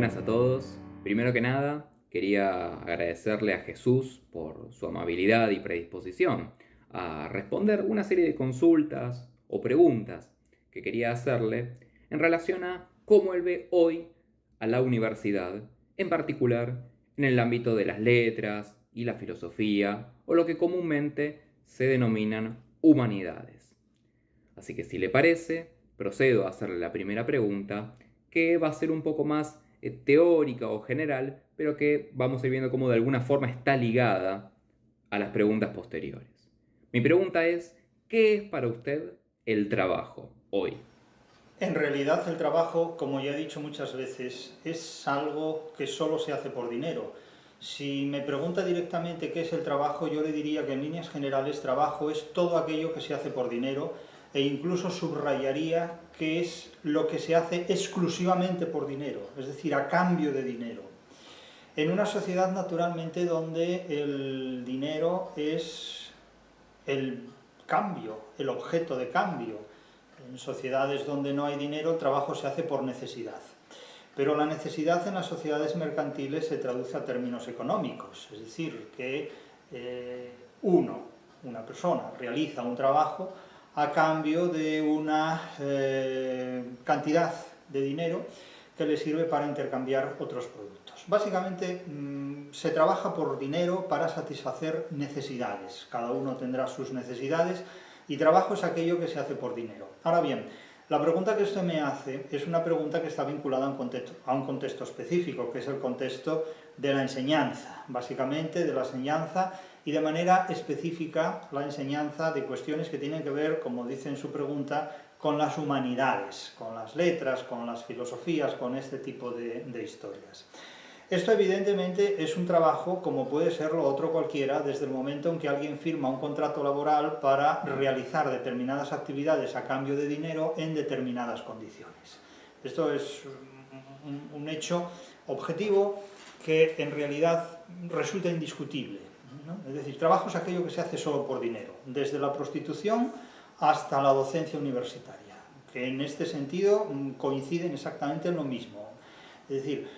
Buenas a todos. Primero que nada, quería agradecerle a Jesús por su amabilidad y predisposición a responder una serie de consultas o preguntas que quería hacerle en relación a cómo él ve hoy a la universidad, en particular en el ámbito de las letras y la filosofía o lo que comúnmente se denominan humanidades. Así que si le parece, procedo a hacerle la primera pregunta, que va a ser un poco más teórica o general, pero que vamos a ir viendo cómo de alguna forma está ligada a las preguntas posteriores. Mi pregunta es, ¿qué es para usted el trabajo hoy? En realidad el trabajo, como ya he dicho muchas veces, es algo que solo se hace por dinero. Si me pregunta directamente qué es el trabajo, yo le diría que en líneas generales trabajo es todo aquello que se hace por dinero e incluso subrayaría que es lo que se hace exclusivamente por dinero, es decir, a cambio de dinero. En una sociedad naturalmente donde el dinero es el cambio, el objeto de cambio. En sociedades donde no hay dinero, el trabajo se hace por necesidad. Pero la necesidad en las sociedades mercantiles se traduce a términos económicos, es decir, que una persona, realiza un trabajo a cambio de una cantidad de dinero que le sirve para intercambiar otros productos. Básicamente se trabaja por dinero para satisfacer necesidades. Cada uno tendrá sus necesidades y trabajo es aquello que se hace por dinero. Ahora bien, la pregunta que usted me hace es una pregunta que está vinculada a un contexto específico, que es el contexto de la enseñanza, básicamente de la enseñanza y de manera específica la enseñanza de cuestiones que tienen que ver, como dice en su pregunta, con las humanidades, con las letras, con las filosofías, con este tipo de historias. Esto evidentemente es un trabajo como puede serlo otro cualquiera desde el momento en que alguien firma un contrato laboral para realizar determinadas actividades a cambio de dinero en determinadas condiciones. Esto es un hecho objetivo que en realidad resulta indiscutible, ¿no? Es decir, trabajo es aquello que se hace solo por dinero, desde la prostitución hasta la docencia universitaria, que en este sentido coinciden exactamente en lo mismo. Es decir,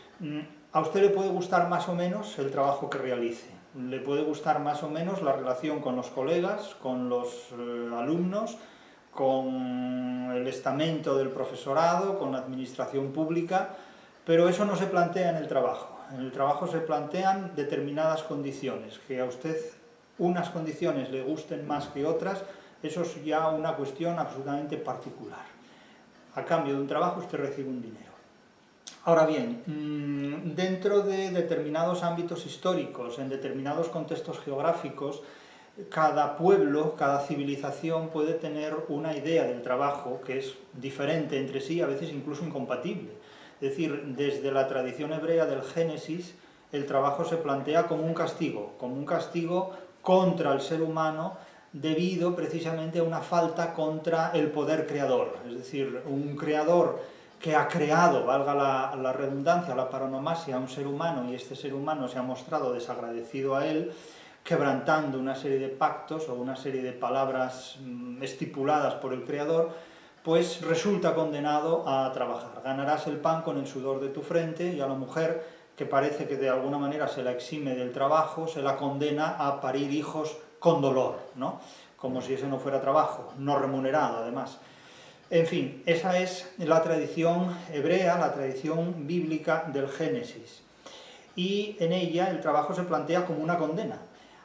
a usted le puede gustar más o menos el trabajo que realice, le puede gustar más o menos la relación con los colegas, con los alumnos, con el estamento del profesorado, con la administración pública, pero eso no se plantea en el trabajo. En el trabajo se plantean determinadas condiciones, que a usted unas condiciones le gusten más que otras, eso es ya una cuestión absolutamente particular. A cambio de un trabajo usted recibe un dinero. Ahora bien, dentro de determinados ámbitos históricos, en determinados contextos geográficos, cada pueblo, cada civilización puede tener una idea del trabajo que es diferente entre sí, a veces incluso incompatible. Es decir, desde la tradición hebrea del Génesis, el trabajo se plantea como un castigo contra el ser humano debido precisamente a una falta contra el poder creador. Es decir, un creador que ha creado, valga la redundancia, la paronomasia, a un ser humano y este ser humano se ha mostrado desagradecido a él, quebrantando una serie de pactos o una serie de palabras estipuladas por el Creador, pues resulta condenado a trabajar. Ganarás el pan con el sudor de tu frente y a la mujer, que parece que de alguna manera se la exime del trabajo, se la condena a parir hijos con dolor, ¿no? Como si ese no fuera trabajo, no remunerado además. En fin, esa es la tradición hebrea, la tradición bíblica del Génesis. Y en ella el trabajo se plantea como una condena.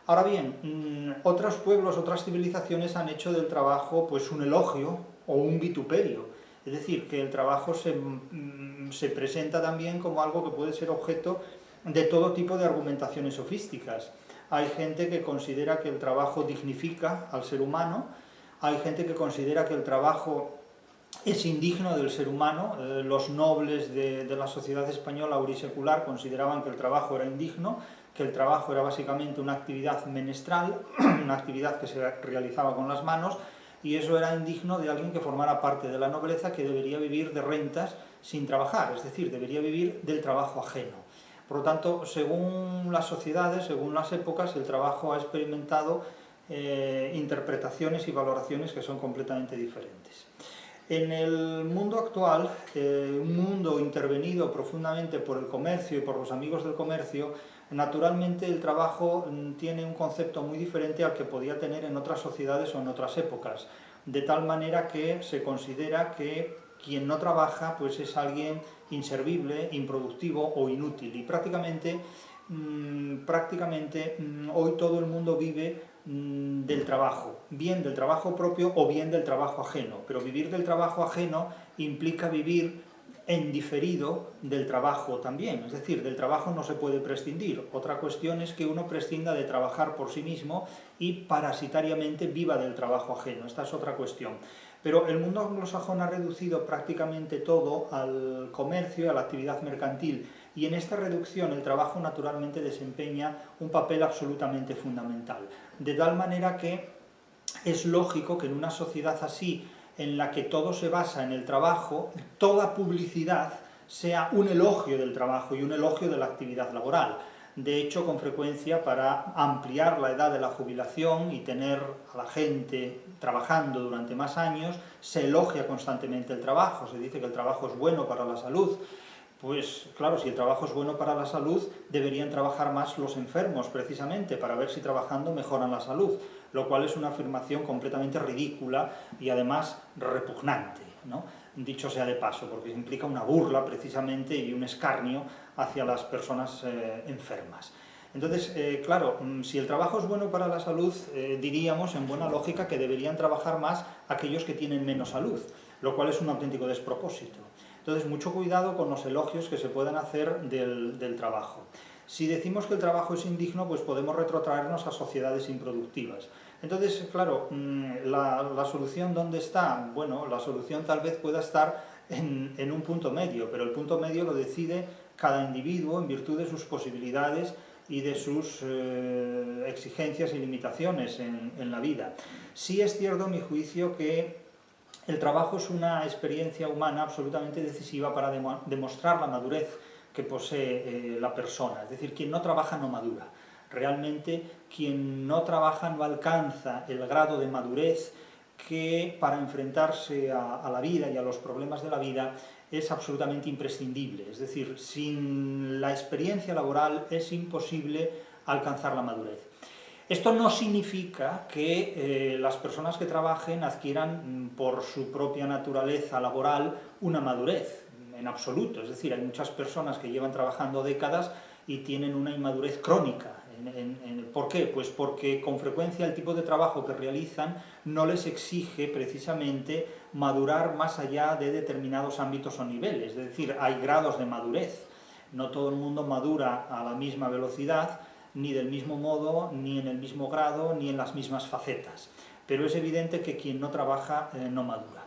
Ahora bien, otros pueblos, otras civilizaciones han hecho del trabajo pues un elogio o un vituperio. Es decir, que el trabajo se presenta también como algo que puede ser objeto de todo tipo de argumentaciones sofísticas. Hay gente que considera que el trabajo dignifica al ser humano, hay gente que considera que el trabajo es indigno del ser humano. Los nobles de la sociedad española aurisecular consideraban que el trabajo era indigno, que el trabajo era básicamente una actividad menestral, una actividad que se realizaba con las manos, y eso era indigno de alguien que formara parte de la nobleza, que debería vivir de rentas sin trabajar, es decir, debería vivir del trabajo ajeno. Por lo tanto, según las sociedades, según las épocas, el trabajo ha experimentado interpretaciones y valoraciones que son completamente diferentes. En el mundo actual, un mundo intervenido profundamente por el comercio y por los amigos del comercio, naturalmente el trabajo tiene un concepto muy diferente al que podía tener en otras sociedades o en otras épocas, de tal manera que se considera que quien no trabaja pues es alguien inservible, improductivo o inútil, y prácticamente hoy todo el mundo vive del trabajo, bien del trabajo propio o bien del trabajo ajeno, pero vivir del trabajo ajeno implica vivir en diferido del trabajo también, es decir, del trabajo no se puede prescindir. Otra cuestión es que uno prescinda de trabajar por sí mismo y parasitariamente viva del trabajo ajeno, esta es otra cuestión. Pero el mundo anglosajón ha reducido prácticamente todo al comercio y a la actividad mercantil, y en esta reducción el trabajo naturalmente desempeña un papel absolutamente fundamental. De tal manera que es lógico que en una sociedad así, en la que todo se basa en el trabajo, toda publicidad sea un elogio del trabajo y un elogio de la actividad laboral. De hecho, con frecuencia, para ampliar la edad de la jubilación y tener a la gente trabajando durante más años, se elogia constantemente el trabajo, se dice que el trabajo es bueno para la salud. Pues claro, si el trabajo es bueno para la salud, deberían trabajar más los enfermos, precisamente, para ver si trabajando mejoran la salud, lo cual es una afirmación completamente ridícula y además repugnante, ¿no? Dicho sea de paso, porque implica una burla, precisamente, y un escarnio hacia las personas enfermas. Entonces, claro, si el trabajo es bueno para la salud, diríamos, en buena lógica, que deberían trabajar más aquellos que tienen menos salud, lo cual es un auténtico despropósito. Entonces, mucho cuidado con los elogios que se puedan hacer del trabajo. Si decimos que el trabajo es indigno, pues podemos retrotraernos a sociedades improductivas. Entonces, claro, la solución, ¿dónde está? Bueno, la solución tal vez pueda estar en un punto medio, pero el punto medio lo decide cada individuo en virtud de sus posibilidades y de sus exigencias y limitaciones en la vida. Sí es cierto, a mi juicio, que el trabajo es una experiencia humana absolutamente decisiva para demostrar la madurez que posee la persona. Es decir, quien no trabaja no madura. Realmente, quien no trabaja no alcanza el grado de madurez que para enfrentarse a la vida y a los problemas de la vida es absolutamente imprescindible. Es decir, sin la experiencia laboral es imposible alcanzar la madurez. Esto no significa que las personas que trabajen adquieran por su propia naturaleza laboral una madurez, en absoluto. Es decir, hay muchas personas que llevan trabajando décadas y tienen una inmadurez crónica. ¿Por qué? Pues porque con frecuencia el tipo de trabajo que realizan no les exige precisamente madurar más allá de determinados ámbitos o niveles. Es decir, hay grados de madurez. No todo el mundo madura a la misma velocidad, ni del mismo modo, ni en el mismo grado, ni en las mismas facetas. Pero es evidente que quien no trabaja no madura.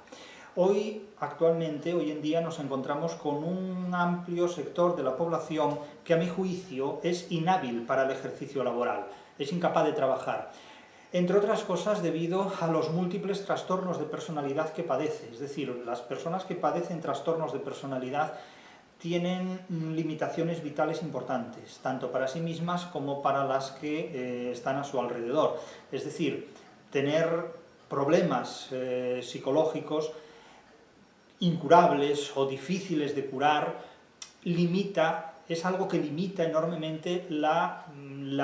Actualmente, hoy en día, nos encontramos con un amplio sector de la población que, a mi juicio, es inhábil para el ejercicio laboral, es incapaz de trabajar. Entre otras cosas, debido a los múltiples trastornos de personalidad que padece. Es decir, las personas que padecen trastornos de personalidad tienen limitaciones vitales importantes, tanto para sí mismas como para las que están a su alrededor. Es decir, tener problemas psicológicos incurables o difíciles de curar es algo que limita enormemente la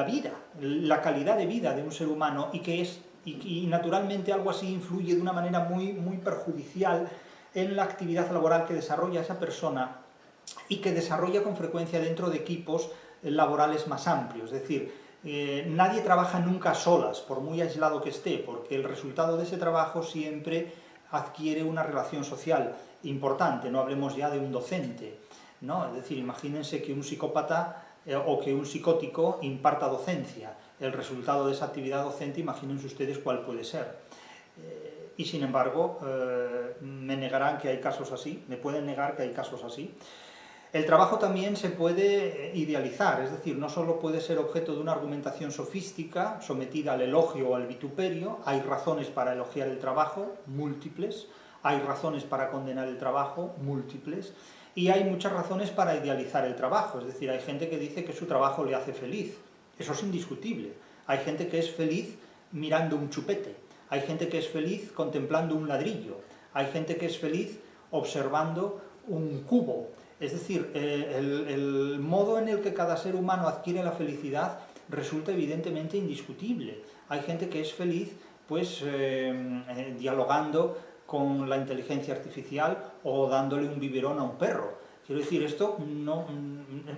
vida, la calidad de vida de un ser humano, y naturalmente algo así influye de una manera muy, muy perjudicial en la actividad laboral que desarrolla esa persona y que desarrolla con frecuencia dentro de equipos laborales más amplios. Es decir, nadie trabaja nunca a solas, por muy aislado que esté, porque el resultado de ese trabajo siempre adquiere una relación social importante. No hablemos ya de un docente, ¿no? Es decir, imagínense que un psicópata o que un psicótico imparta docencia. El resultado de esa actividad docente, imagínense ustedes cuál puede ser. Y sin embargo, me negarán que hay casos así, me pueden negar que hay casos así. El trabajo también se puede idealizar, es decir, no solo puede ser objeto de una argumentación sofística, sometida al elogio o al vituperio. Hay razones para elogiar el trabajo, múltiples, hay razones para condenar el trabajo, múltiples, y hay muchas razones para idealizar el trabajo. Es decir, hay gente que dice que su trabajo le hace feliz, eso es indiscutible. Hay gente que es feliz mirando un chupete, hay gente que es feliz contemplando un ladrillo, Hay gente que es feliz observando un cubo. Es decir, el modo en el que cada ser humano adquiere la felicidad resulta evidentemente indiscutible. Hay gente que es feliz pues dialogando con la inteligencia artificial o dándole un biberón a un perro. Quiero decir, esto no,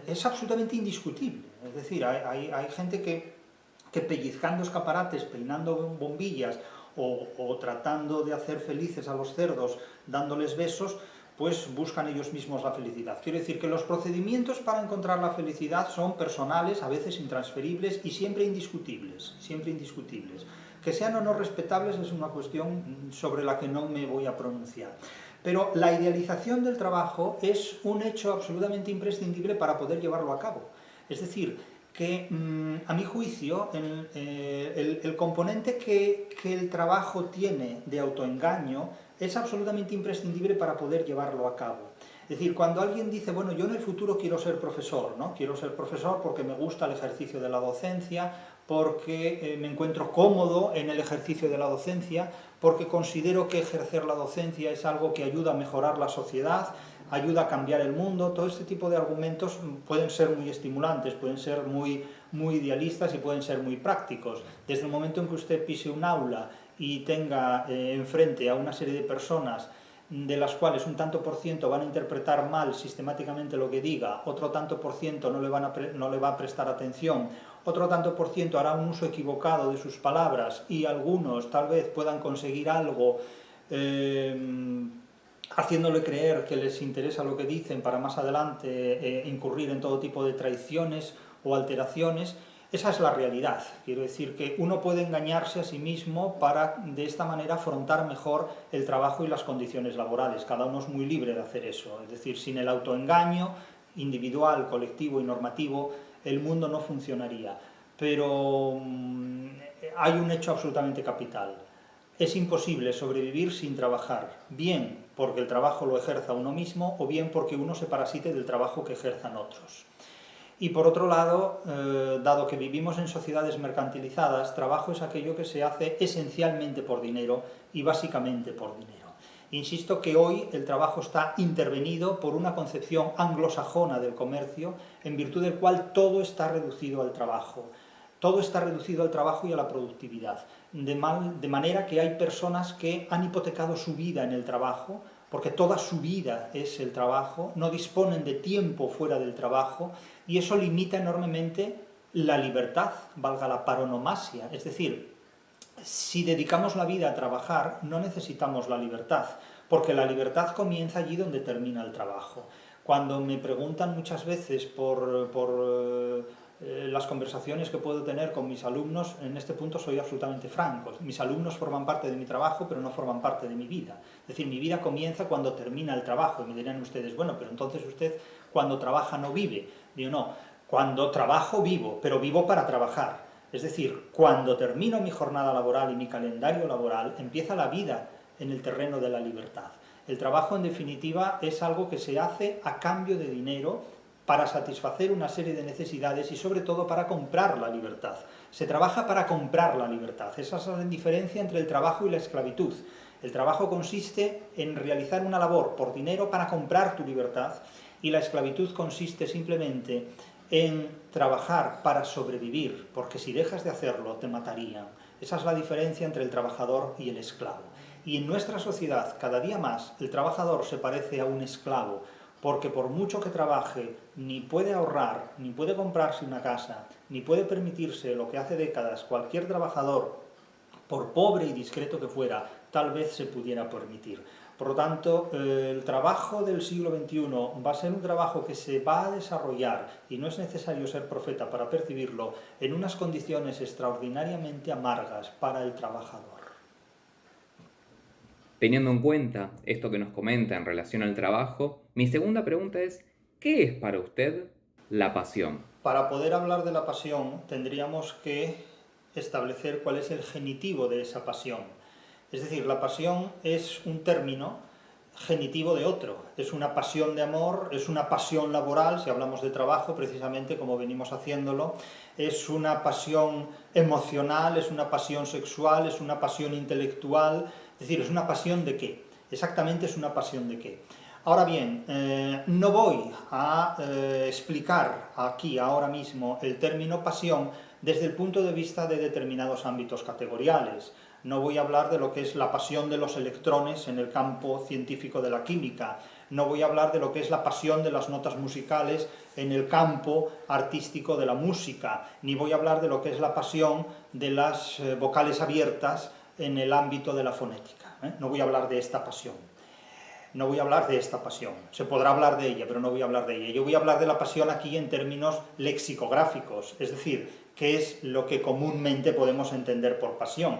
es absolutamente indiscutible. Es decir, hay gente que pellizcando escaparates, peinando bombillas o tratando de hacer felices a los cerdos dándoles besos, pues buscan ellos mismos la felicidad. Quiero decir que los procedimientos para encontrar la felicidad son personales, a veces intransferibles y siempre indiscutibles, siempre indiscutibles. Que sean o no respetables es una cuestión sobre la que no me voy a pronunciar. Pero la idealización del trabajo es un hecho absolutamente imprescindible para poder llevarlo a cabo. Es decir, que a mi juicio el componente que el trabajo tiene de autoengaño es absolutamente imprescindible para poder llevarlo a cabo. Es decir, cuando alguien dice, bueno, yo en el futuro quiero ser profesor, ¿no? Quiero ser profesor porque me gusta el ejercicio de la docencia, porque me encuentro cómodo en el ejercicio de la docencia, porque considero que ejercer la docencia es algo que ayuda a mejorar la sociedad, ayuda a cambiar el mundo. Todo este tipo de argumentos pueden ser muy estimulantes, pueden ser muy idealistas y pueden ser muy prácticos. Desde el momento en que usted pise un aula y tenga enfrente a una serie de personas de las cuales un tanto por ciento van a interpretar mal sistemáticamente lo que diga, otro tanto por ciento no le va a prestar atención, otro tanto por ciento hará un uso equivocado de sus palabras y algunos tal vez puedan conseguir algo haciéndole creer que les interesa lo que dicen para más adelante incurrir en todo tipo de traiciones o alteraciones. Esa es la realidad. Quiero decir que uno puede engañarse a sí mismo para de esta manera afrontar mejor el trabajo y las condiciones laborales. Cada uno es muy libre de hacer eso. Es decir, sin el autoengaño individual, colectivo y normativo, el mundo no funcionaría. Pero hay un hecho absolutamente capital. Es imposible sobrevivir sin trabajar, bien porque el trabajo lo ejerza uno mismo o bien porque uno se parasite del trabajo que ejerzan otros. Y por otro lado, dado que vivimos en sociedades mercantilizadas, trabajo es aquello que se hace esencialmente por dinero y básicamente por dinero. Insisto que hoy el trabajo está intervenido por una concepción anglosajona del comercio, en virtud del cual todo está reducido al trabajo. Todo está reducido al trabajo y a la productividad. De manera que hay personas que han hipotecado su vida en el trabajo, porque toda su vida es el trabajo, no disponen de tiempo fuera del trabajo, y eso limita enormemente la libertad, valga la paronomasia. Es decir, si dedicamos la vida a trabajar, no necesitamos la libertad, porque la libertad comienza allí donde termina el trabajo. Cuando me preguntan muchas veces por las conversaciones que puedo tener con mis alumnos, en este punto soy absolutamente franco. Mis alumnos forman parte de mi trabajo, pero no forman parte de mi vida. Es decir, mi vida comienza cuando termina el trabajo. Y me dirán ustedes, bueno, pero entonces usted cuando trabaja no vive. Digo, no, cuando trabajo vivo, pero vivo para trabajar. Es decir, cuando termino mi jornada laboral y mi calendario laboral, empieza la vida en el terreno de la libertad. El trabajo, en definitiva, es algo que se hace a cambio de dinero para satisfacer una serie de necesidades y sobre todo para comprar la libertad. Se trabaja para comprar la libertad. Esa es la diferencia entre el trabajo y la esclavitud. El trabajo consiste en realizar una labor por dinero para comprar tu libertad y la esclavitud consiste simplemente en trabajar para sobrevivir, porque si dejas de hacerlo te matarían. Esa es la diferencia entre el trabajador y el esclavo. Y en nuestra sociedad, cada día más, el trabajador se parece a un esclavo, porque por mucho que trabaje, ni puede ahorrar, ni puede comprarse una casa, ni puede permitirse lo que hace décadas cualquier trabajador, por pobre y discreto que fuera, tal vez se pudiera permitir. Por lo tanto, el trabajo del siglo XXI va a ser un trabajo que se va a desarrollar, y no es necesario ser profeta para percibirlo, en unas condiciones extraordinariamente amargas para el trabajador. Teniendo en cuenta esto que nos comenta en relación al trabajo, mi segunda pregunta es, ¿qué es para usted la pasión? Para poder hablar de la pasión tendríamos que establecer cuál es el genitivo de esa pasión. Es decir, la pasión es un término genitivo de otro. Es una pasión de amor, es una pasión laboral, si hablamos de trabajo, precisamente como venimos haciéndolo, es una pasión emocional, es una pasión sexual, es una pasión intelectual, es decir, es una pasión ¿de qué? exactamente es una pasión de qué. Ahora bien, no voy a explicar aquí, ahora mismo, el término pasión desde el punto de vista de determinados ámbitos categoriales. No voy a hablar de lo que es la pasión de los electrones en el campo científico de la química. No voy a hablar de lo que es la pasión de las notas musicales en el campo artístico de la música. Ni voy a hablar de lo que es la pasión de las vocales abiertas en el ámbito de la fonética. No voy a hablar de esta pasión. No voy a hablar de esta pasión. Se podrá hablar de ella, pero no voy a hablar de ella. Yo voy a hablar de la pasión aquí en términos lexicográficos, es decir, qué es lo que comúnmente podemos entender por pasión.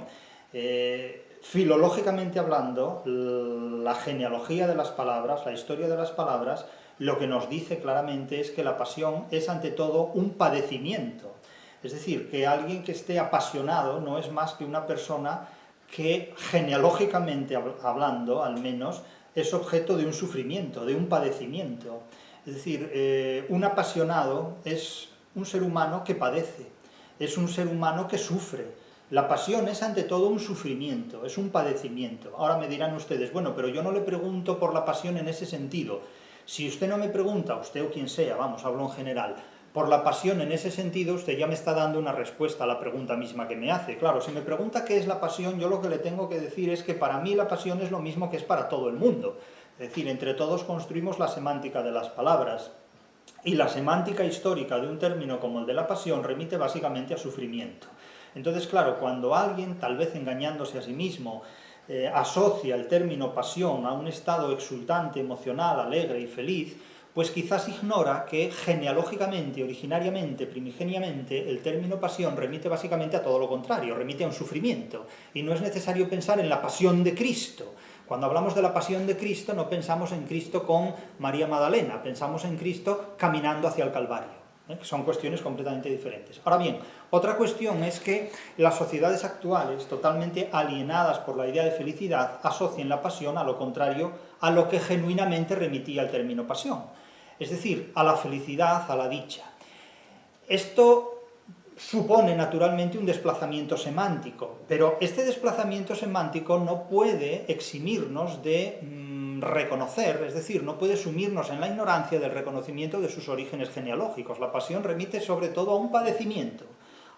Filológicamente hablando, la genealogía de las palabras, la historia de las palabras, lo que nos dice claramente es que la pasión es ante todo un padecimiento. Es decir, que alguien que esté apasionado no es más que una persona que genealógicamente hablando, al menos, es objeto de un sufrimiento, de un padecimiento. Es decir, un apasionado es un ser humano que padece, es un ser humano que sufre. La pasión es ante todo un sufrimiento, es un padecimiento. Ahora me dirán ustedes, bueno, pero yo no le pregunto por la pasión en ese sentido. Si usted no me pregunta, usted o quien sea, vamos, hablo en general, por la pasión en ese sentido, usted ya me está dando una respuesta a la pregunta misma que me hace. Claro, si me pregunta qué es la pasión, yo lo que le tengo que decir es que para mí la pasión es lo mismo que es para todo el mundo. Es decir, entre todos construimos la semántica de las palabras. Y la semántica histórica de un término como el de la pasión remite básicamente a sufrimiento. Entonces, claro, cuando alguien, tal vez engañándose a sí mismo, asocia el término pasión a un estado exultante, emocional, alegre y feliz, pues quizás ignora que genealógicamente, originariamente, primigeniamente, el término pasión remite básicamente a todo lo contrario, remite a un sufrimiento. Y no es necesario pensar en la pasión de Cristo. Cuando hablamos de la pasión de Cristo no pensamos en Cristo con María Magdalena, pensamos en Cristo caminando hacia el Calvario, que son cuestiones completamente diferentes. Ahora bien, otra cuestión es que las sociedades actuales, totalmente alienadas por la idea de felicidad, asocian la pasión a lo contrario a lo que genuinamente remitía el término pasión, es decir, a la felicidad, a la dicha. Esto supone naturalmente un desplazamiento semántico, pero este desplazamiento semántico no puede eximirnos de reconocer, es decir, no puede sumirnos en la ignorancia del reconocimiento de sus orígenes genealógicos. La pasión remite sobre todo a un padecimiento,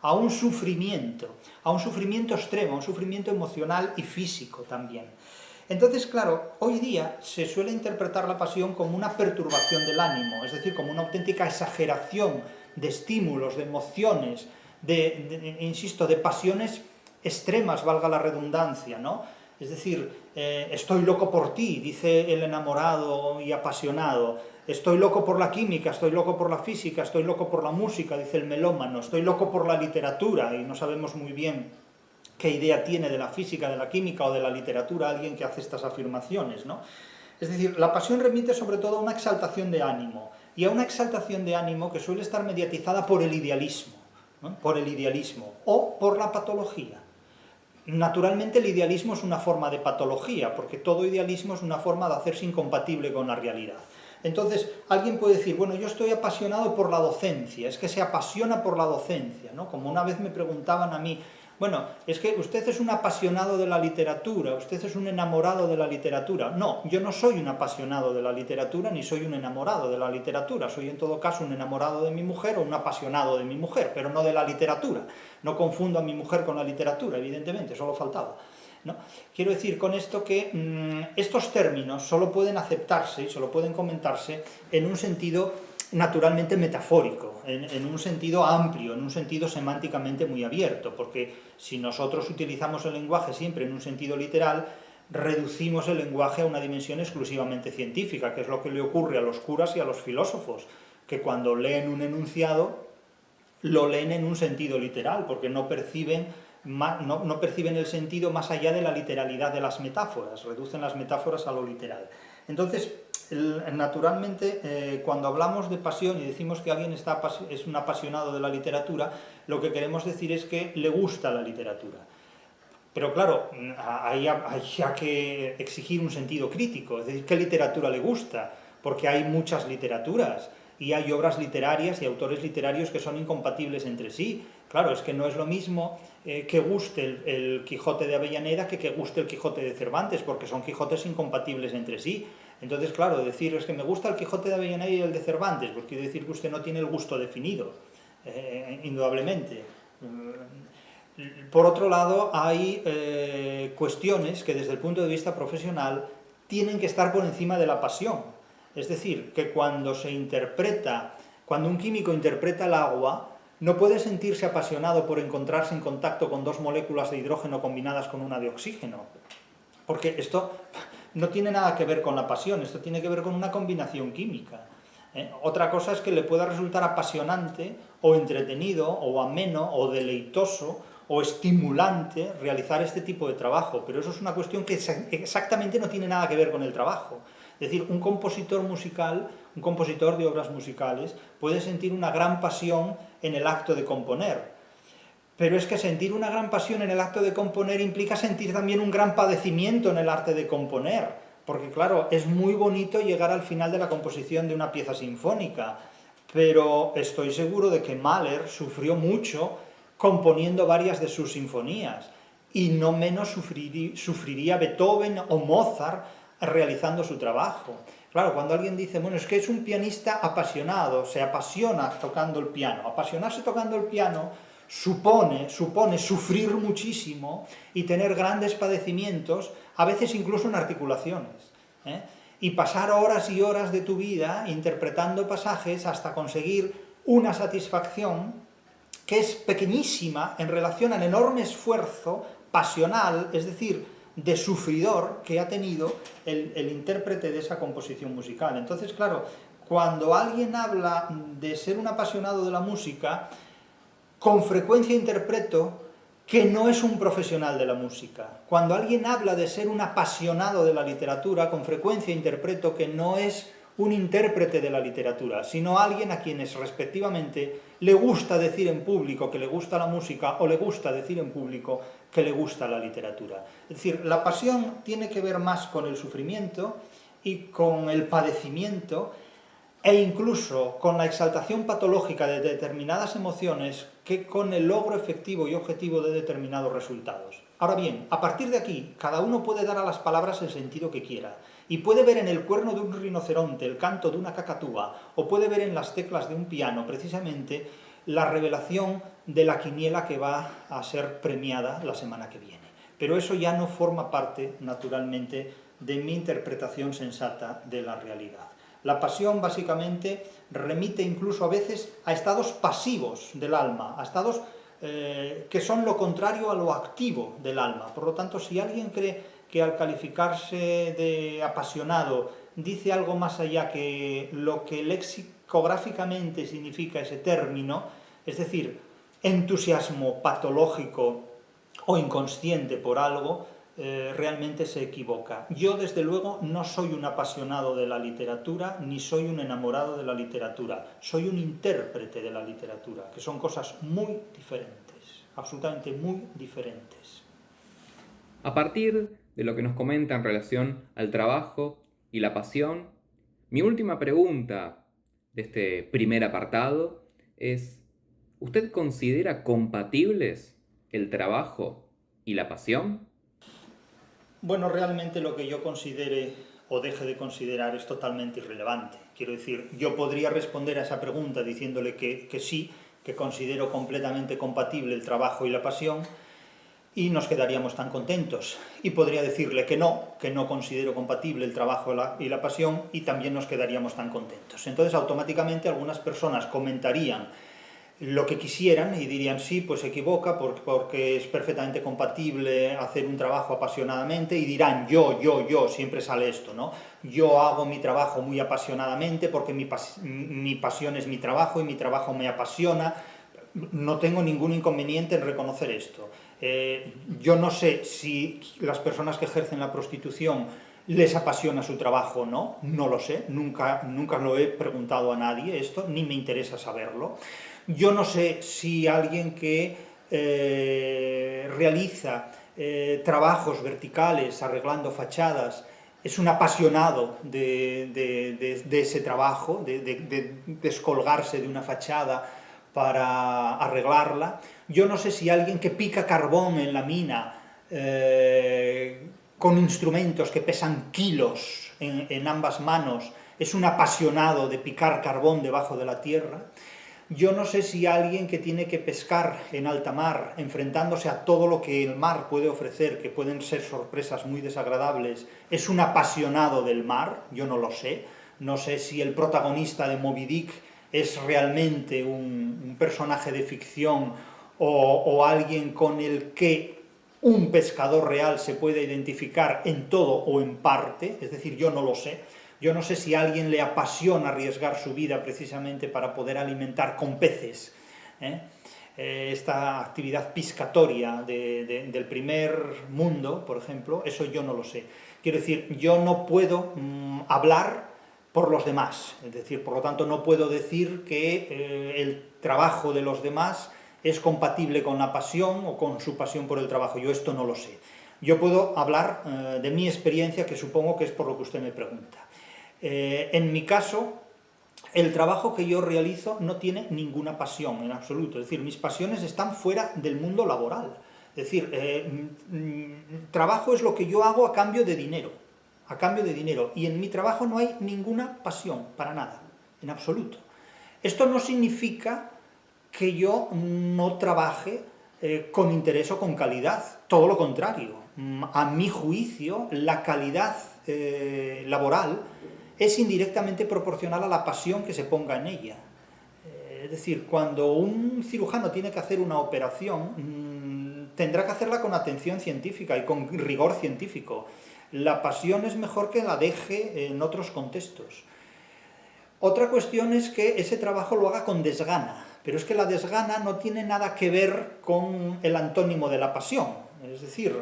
a un sufrimiento extremo, a un sufrimiento emocional y físico también. Entonces, claro, hoy día se suele interpretar la pasión como una perturbación del ánimo, es decir, como una auténtica exageración de estímulos, de emociones, insisto, de pasiones extremas, valga la redundancia, ¿no? Es decir, estoy loco por ti, dice el enamorado y apasionado, estoy loco por la química, estoy loco por la física, estoy loco por la música, dice el melómano, estoy loco por la literatura, y no sabemos muy bien qué idea tiene de la física, de la química o de la literatura alguien que hace estas afirmaciones, ¿no? Es decir, la pasión remite sobre todo a una exaltación de ánimo, y a una exaltación de ánimo que suele estar mediatizada por el idealismo, ¿no? Por el idealismo o por la patología. Naturalmente el idealismo es una forma de patología, porque todo idealismo es una forma de hacerse incompatible con la realidad. Entonces, alguien puede decir, bueno, yo estoy apasionado por la docencia, es que se apasiona por la docencia, ¿no? Como una vez me preguntaban a mí, bueno, es que usted es un apasionado de la literatura, usted es un enamorado de la literatura. No, yo no soy un apasionado de la literatura, ni soy un enamorado de la literatura. Soy en todo caso un enamorado de mi mujer o un apasionado de mi mujer, pero no de la literatura. No confundo a mi mujer con la literatura, evidentemente, solo faltaba, ¿no? Quiero decir con esto que estos términos solo pueden aceptarse y solo pueden comentarse en un sentido naturalmente metafórico, en un sentido amplio, en un sentido semánticamente muy abierto, porque si nosotros utilizamos el lenguaje siempre en un sentido literal, reducimos el lenguaje a una dimensión exclusivamente científica, que es lo que le ocurre a los curas y a los filósofos, que cuando leen un enunciado, lo leen en un sentido literal, porque no perciben el sentido más allá de la literalidad de las metáforas, reducen las metáforas a lo literal. Entonces, naturalmente, cuando hablamos de pasión y decimos que alguien es un apasionado de la literatura, lo que queremos decir es que le gusta la literatura. Pero claro, hay que exigir un sentido crítico, es decir, ¿qué literatura le gusta? Porque hay muchas literaturas y hay obras literarias y autores literarios que son incompatibles entre sí. Claro, es que no es lo mismo que guste el Quijote de Avellaneda que guste el Quijote de Cervantes, porque son Quijotes incompatibles entre sí. Entonces, claro, decir es que me gusta el Quijote de Avellaneda y el de Cervantes, pues quiere decir que usted no tiene el gusto definido, indudablemente. Por otro lado, hay cuestiones que desde el punto de vista profesional tienen que estar por encima de la pasión. Es decir, que cuando un químico interpreta el agua, no puede sentirse apasionado por encontrarse en contacto con dos moléculas de hidrógeno combinadas con una de oxígeno, porque esto no tiene nada que ver con la pasión, esto tiene que ver con una combinación química. Otra cosa es que le pueda resultar apasionante o entretenido o ameno o deleitoso o estimulante realizar este tipo de trabajo, pero eso es una cuestión que exactamente no tiene nada que ver con el trabajo. Es decir, un compositor musical, un compositor de obras musicales, puede sentir una gran pasión en el acto de componer, pero es que sentir una gran pasión en el acto de componer implica sentir también un gran padecimiento en el arte de componer, porque claro, es muy bonito llegar al final de la composición de una pieza sinfónica, pero estoy seguro de que Mahler sufrió mucho componiendo varias de sus sinfonías, y no menos sufriría Beethoven o Mozart realizando su trabajo. Claro, cuando alguien dice, bueno, es que es un pianista apasionado, se apasiona tocando el piano. Apasionarse tocando el piano supone sufrir muchísimo y tener grandes padecimientos, a veces incluso en articulaciones, y pasar horas y horas de tu vida interpretando pasajes hasta conseguir una satisfacción que es pequeñísima en relación al enorme esfuerzo pasional, es decir, de sufridor que ha tenido el intérprete de esa composición musical. Entonces, claro, cuando alguien habla de ser un apasionado de la música, con frecuencia interpreto que no es un profesional de la música. Cuando alguien habla de ser un apasionado de la literatura, con frecuencia interpreto que no es un intérprete de la literatura, sino alguien a quienes respectivamente le gusta decir en público que le gusta la música o le gusta decir en público que le gusta la literatura. Es decir, la pasión tiene que ver más con el sufrimiento y con el padecimiento e incluso con la exaltación patológica de determinadas emociones que con el logro efectivo y objetivo de determinados resultados. Ahora bien, a partir de aquí, cada uno puede dar a las palabras el sentido que quiera, y puede ver en el cuerno de un rinoceronte el canto de una cacatúa, o puede ver en las teclas de un piano, precisamente, la revelación de la quiniela que va a ser premiada la semana que viene. Pero eso ya no forma parte, naturalmente, de mi interpretación sensata de la realidad. La pasión, básicamente, remite incluso a veces a estados pasivos del alma, a estados que son lo contrario a lo activo del alma. Por lo tanto, si alguien cree que al calificarse de apasionado dice algo más allá que lo que lexicográficamente significa ese término, es decir, entusiasmo patológico o inconsciente por algo, realmente se equivoca. Yo, desde luego, no soy un apasionado de la literatura, ni soy un enamorado de la literatura. Soy un intérprete de la literatura, que son cosas muy diferentes, absolutamente muy diferentes. A partir de lo que nos comenta en relación al trabajo y la pasión, mi última pregunta de este primer apartado es, ¿usted considera compatibles el trabajo y la pasión? Bueno, realmente lo que yo considere o deje de considerar es totalmente irrelevante. Quiero decir, yo podría responder a esa pregunta diciéndole que sí, que considero completamente compatible el trabajo y la pasión, y nos quedaríamos tan contentos. Y podría decirle que no considero compatible el trabajo y la pasión, y también nos quedaríamos tan contentos. Entonces, automáticamente algunas personas comentarían lo que quisieran y dirían sí, pues se equivoca porque es perfectamente compatible hacer un trabajo apasionadamente, y dirán yo, siempre sale esto, ¿no? Yo hago mi trabajo muy apasionadamente porque mi pasión es mi trabajo y mi trabajo me apasiona. No tengo ningún inconveniente en reconocer esto. Yo no sé si las personas que ejercen la prostitución les apasiona su trabajo o no, no lo sé, nunca lo he preguntado a nadie esto, ni me interesa saberlo. Yo no sé si alguien que realiza trabajos verticales arreglando fachadas es un apasionado de ese trabajo, de descolgarse de una fachada para arreglarla. Yo no sé si alguien que pica carbón en la mina con instrumentos que pesan kilos en ambas manos es un apasionado de picar carbón debajo de la tierra. Yo no sé si alguien que tiene que pescar en alta mar, enfrentándose a todo lo que el mar puede ofrecer, que pueden ser sorpresas muy desagradables, es un apasionado del mar. Yo no lo sé. No sé si el protagonista de Moby Dick es realmente un personaje de ficción o alguien con el que un pescador real se puede identificar en todo o en parte. Es decir, yo no lo sé. Yo no sé si a alguien le apasiona arriesgar su vida precisamente para poder alimentar con peces esta actividad piscatoria del primer mundo, por ejemplo. Eso yo no lo sé. Quiero decir, yo no puedo hablar por los demás, es decir, por lo tanto no puedo decir que el trabajo de los demás es compatible con la pasión o con su pasión por el trabajo. Yo esto no lo sé. Yo puedo hablar de mi experiencia, que supongo que es por lo que usted me pregunta. En mi caso, el trabajo que yo realizo no tiene ninguna pasión en absoluto, es decir, mis pasiones están fuera del mundo laboral. Es decir, trabajo es lo que yo hago a cambio de dinero, y en mi trabajo no hay ninguna pasión, para nada, en absoluto. Esto no significa que yo no trabaje con interés o con calidad, todo lo contrario. A mi juicio, la calidad laboral es indirectamente proporcional a la pasión que se ponga en ella. Es decir, cuando un cirujano tiene que hacer una operación, tendrá que hacerla con atención científica y con rigor científico. La pasión es mejor que la deje en otros contextos. Otra cuestión es que ese trabajo lo haga con desgana, pero es que la desgana no tiene nada que ver con el antónimo de la pasión. Es decir,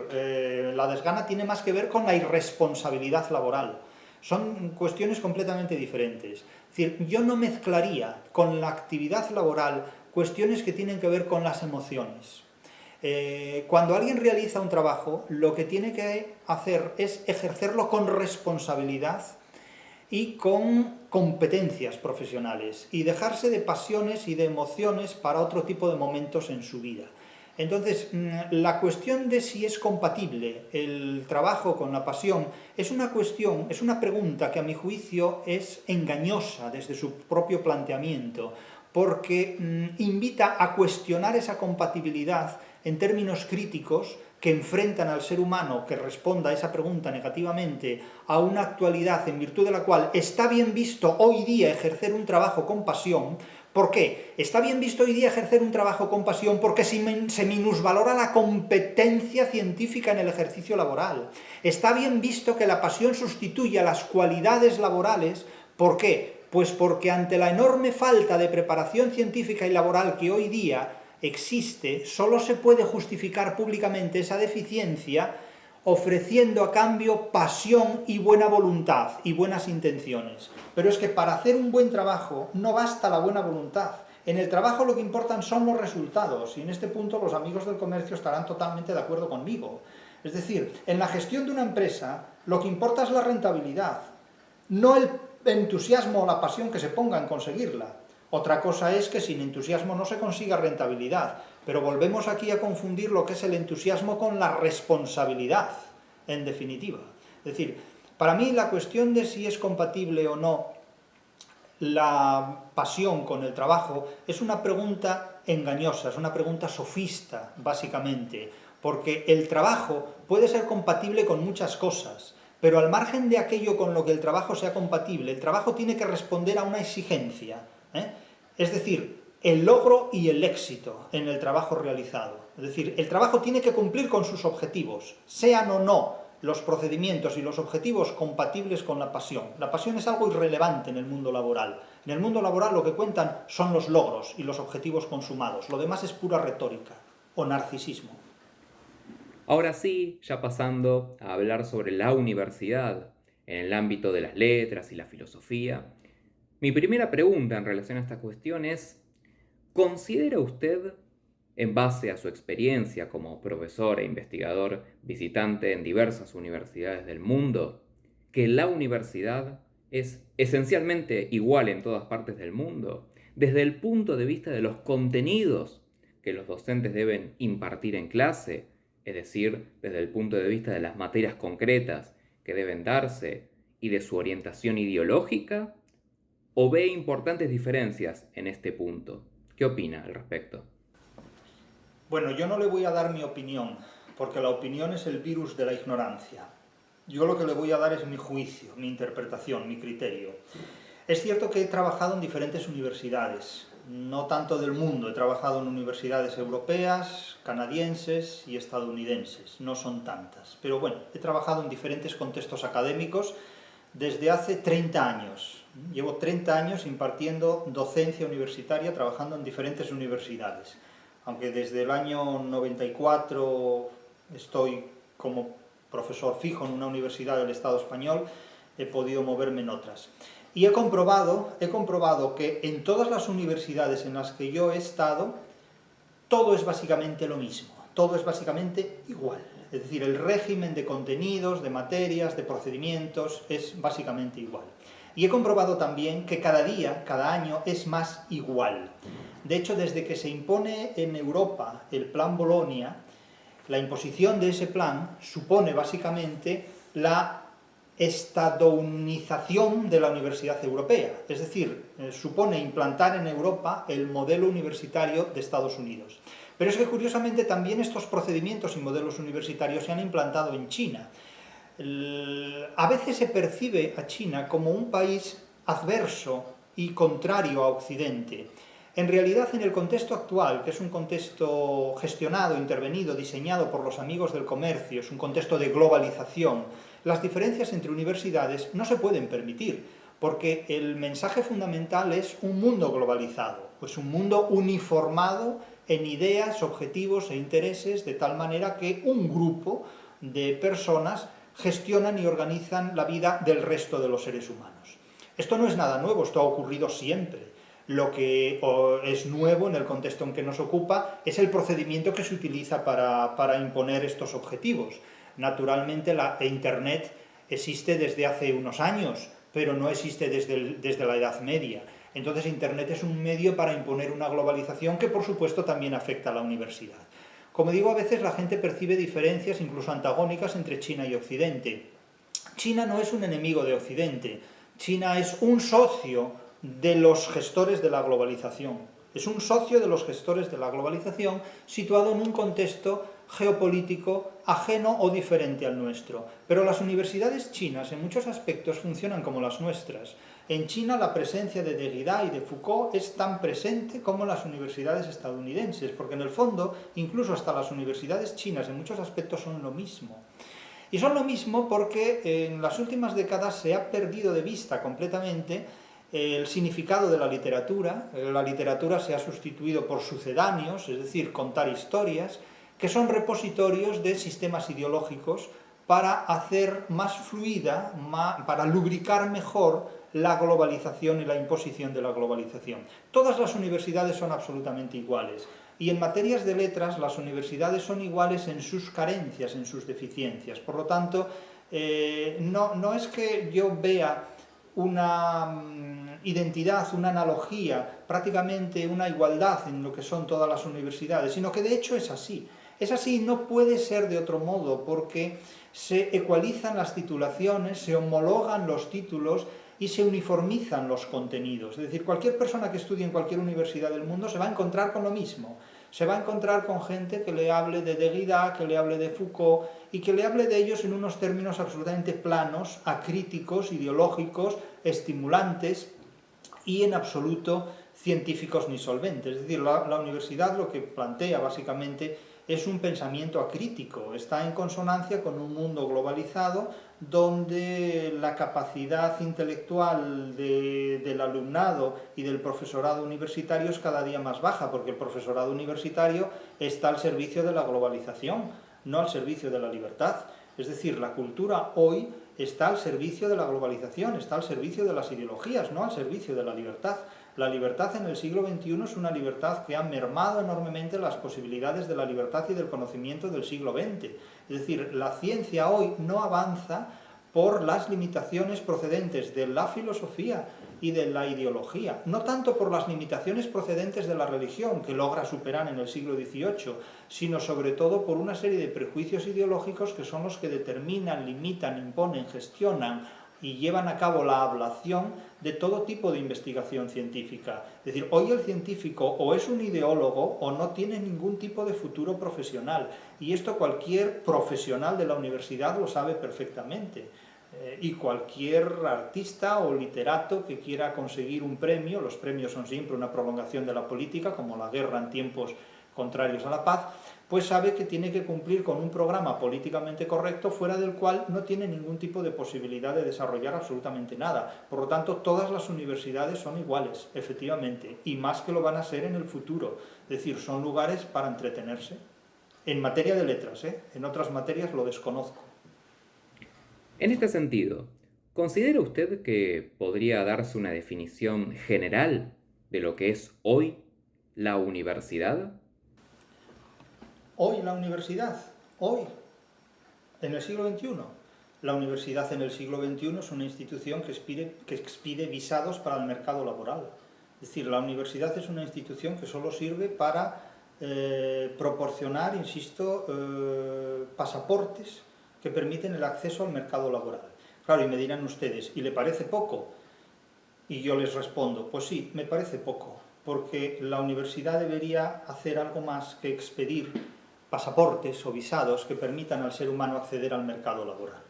la desgana tiene más que ver con la irresponsabilidad laboral. Son cuestiones completamente diferentes. Es decir, yo no mezclaría con la actividad laboral cuestiones que tienen que ver con las emociones. Cuando alguien realiza un trabajo, lo que tiene que hacer es ejercerlo con responsabilidad y con competencias profesionales y dejarse de pasiones y de emociones para otro tipo de momentos en su vida. Entonces, la cuestión de si es compatible el trabajo con la pasión es una pregunta que a mi juicio es engañosa desde su propio planteamiento, porque invita a cuestionar esa compatibilidad en términos críticos que enfrentan al ser humano que responda a esa pregunta negativamente a una actualidad en virtud de la cual está bien visto hoy día ejercer un trabajo con pasión. ¿Por qué? Está bien visto hoy día ejercer un trabajo con pasión porque se minusvalora la competencia científica en el ejercicio laboral. Está bien visto que la pasión sustituye a las cualidades laborales. ¿Por qué? Pues porque ante la enorme falta de preparación científica y laboral que hoy día existe, solo se puede justificar públicamente esa deficiencia ofreciendo a cambio pasión y buena voluntad y buenas intenciones. Pero es que para hacer un buen trabajo no basta la buena voluntad. En el trabajo lo que importan son los resultados, y en este punto los amigos del comercio estarán totalmente de acuerdo conmigo. Es decir, en la gestión de una empresa lo que importa es la rentabilidad, no el entusiasmo o la pasión que se ponga en conseguirla. Otra cosa es que sin entusiasmo no se consiga rentabilidad, pero volvemos aquí a confundir lo que es el entusiasmo con la responsabilidad, en definitiva. Es decir, para mí la cuestión de si es compatible o no la pasión con el trabajo es una pregunta engañosa, es una pregunta sofista, básicamente, porque el trabajo puede ser compatible con muchas cosas, pero al margen de aquello con lo que el trabajo sea compatible, el trabajo tiene que responder a una exigencia, es decir, el logro y el éxito en el trabajo realizado. Es decir, el trabajo tiene que cumplir con sus objetivos, sean o no los procedimientos y los objetivos compatibles con la pasión. La pasión es algo irrelevante en el mundo laboral. En el mundo laboral lo que cuentan son los logros y los objetivos consumados. Lo demás es pura retórica o narcisismo. Ahora sí, ya pasando a hablar sobre la universidad en el ámbito de las letras y la filosofía. Mi primera pregunta en relación a esta cuestión es, ¿considera usted, en base a su experiencia como profesor e investigador visitante en diversas universidades del mundo, que la universidad es esencialmente igual en todas partes del mundo? desde el punto de vista de los contenidos que los docentes deben impartir en clase, es decir, desde el punto de vista de las materias concretas que deben darse y de su orientación ideológica, o ve importantes diferencias en este punto? ¿Qué opina al respecto? Bueno, yo no le voy a dar mi opinión, porque la opinión es el virus de la ignorancia. Yo lo que le voy a dar es mi juicio, mi interpretación, mi criterio. Es cierto que he trabajado en diferentes universidades, no tanto del mundo, he trabajado en universidades europeas, canadienses y estadounidenses, no son tantas. Pero bueno, he trabajado en diferentes contextos académicos desde hace 30 años. Llevo 30 años impartiendo docencia universitaria, trabajando en diferentes universidades. Aunque desde el año 94 estoy como profesor fijo en una universidad del Estado español, he podido moverme en otras. Y he comprobado que en todas las universidades en las que yo he estado, todo es básicamente lo mismo, todo es básicamente igual. Es decir, el régimen de contenidos, de materias, de procedimientos es básicamente igual. Y he comprobado también que cada día, cada año, es más igual. De hecho, desde que se impone en Europa el Plan Bolonia, la imposición de ese plan supone básicamente la estadounización de la universidad europea, es decir, supone implantar en Europa el modelo universitario de Estados Unidos. Pero es que curiosamente también estos procedimientos y modelos universitarios se han implantado en China. A veces se percibe a China como un país adverso y contrario a Occidente. En realidad, en el contexto actual, que es un contexto gestionado, intervenido, diseñado por los amigos del comercio, es un contexto de globalización, las diferencias entre universidades no se pueden permitir, porque el mensaje fundamental es un mundo globalizado, pues un mundo uniformado en ideas, objetivos e intereses, de tal manera que un grupo de personas gestionan y organizan la vida del resto de los seres humanos. Esto no es nada nuevo, esto ha ocurrido siempre. Lo que es nuevo en el contexto en que nos ocupa es el procedimiento que se utiliza para imponer estos objetivos. Naturalmente, la Internet existe desde hace unos años, pero no existe desde la Edad Media. Entonces, Internet es un medio para imponer una globalización que, por supuesto, también afecta a la universidad. Como digo, a veces la gente percibe diferencias, incluso antagónicas, entre China y Occidente. China no es un enemigo de Occidente, China es un socio de los gestores de la globalización. Es un socio de los gestores de la globalización situado en un contexto geopolítico ajeno o diferente al nuestro. Pero las universidades chinas en muchos aspectos funcionan como las nuestras. En China la presencia de Derrida y de Foucault es tan presente como las universidades estadounidenses, porque en el fondo incluso hasta las universidades chinas en muchos aspectos son lo mismo. Y son lo mismo porque en las últimas décadas se ha perdido de vista completamente el significado de la literatura. La literatura se ha sustituido por sucedáneos, es decir, contar historias, que son repositorios de sistemas ideológicos para hacer más fluida, para lubricar mejor la globalización y la imposición de la globalización. Todas las universidades son absolutamente iguales. Y en materias de letras, las universidades son iguales en sus carencias, en sus deficiencias. Por lo tanto, no es que yo vea una identidad, una analogía, prácticamente una igualdad en lo que son todas las universidades, sino que de hecho es así. Es así, no puede ser de otro modo, porque se ecualizan las titulaciones, se homologan los títulos y se uniformizan los contenidos. Es decir, cualquier persona que estudie en cualquier universidad del mundo se va a encontrar con lo mismo. Se va a encontrar con gente que le hable de Derrida, que le hable de Foucault y que le hable de ellos en unos términos absolutamente planos, acríticos, ideológicos, estimulantes y en absoluto científicos ni solventes. Es decir, la universidad lo que plantea básicamente es un pensamiento acrítico, está en consonancia con un mundo globalizado donde la capacidad intelectual del alumnado y del profesorado universitario es cada día más baja, porque el profesorado universitario está al servicio de la globalización, no al servicio de la libertad. Es decir, la cultura hoy está al servicio de la globalización, está al servicio de las ideologías, no al servicio de la libertad. La libertad en el siglo XXI es una libertad que ha mermado enormemente las posibilidades de la libertad y del conocimiento del siglo XX. Es decir, la ciencia hoy no avanza por las limitaciones procedentes de la filosofía y de la ideología, no tanto por las limitaciones procedentes de la religión, que logra superar en el siglo XVIII, sino sobre todo por una serie de prejuicios ideológicos que son los que determinan, limitan, imponen, gestionan y llevan a cabo la ablación de todo tipo de investigación científica. Es decir, hoy el científico o es un ideólogo o no tiene ningún tipo de futuro profesional, y esto cualquier profesional de la universidad lo sabe perfectamente. Y cualquier artista o literato que quiera conseguir un premio, los premios son siempre una prolongación de la política, como la guerra en tiempos contrarios a la paz, pues sabe que tiene que cumplir con un programa políticamente correcto, fuera del cual no tiene ningún tipo de posibilidad de desarrollar absolutamente nada. Por lo tanto, todas las universidades son iguales, efectivamente, y más que lo van a ser en el futuro. Es decir, son lugares para entretenerse. En materia de letras, en otras materias lo desconozco. En este sentido, ¿considera usted que podría darse una definición general de lo que es hoy la universidad? Hoy la universidad, hoy, en el siglo XXI. La universidad en el siglo XXI es una institución que expide visados para el mercado laboral. Es decir, la universidad es una institución que solo sirve para proporcionar, insisto, pasaportes que permiten el acceso al mercado laboral. Claro, y me dirán ustedes, ¿y le parece poco? Y yo les respondo, pues sí, me parece poco, porque la universidad debería hacer algo más que expedir pasaportes o visados que permitan al ser humano acceder al mercado laboral.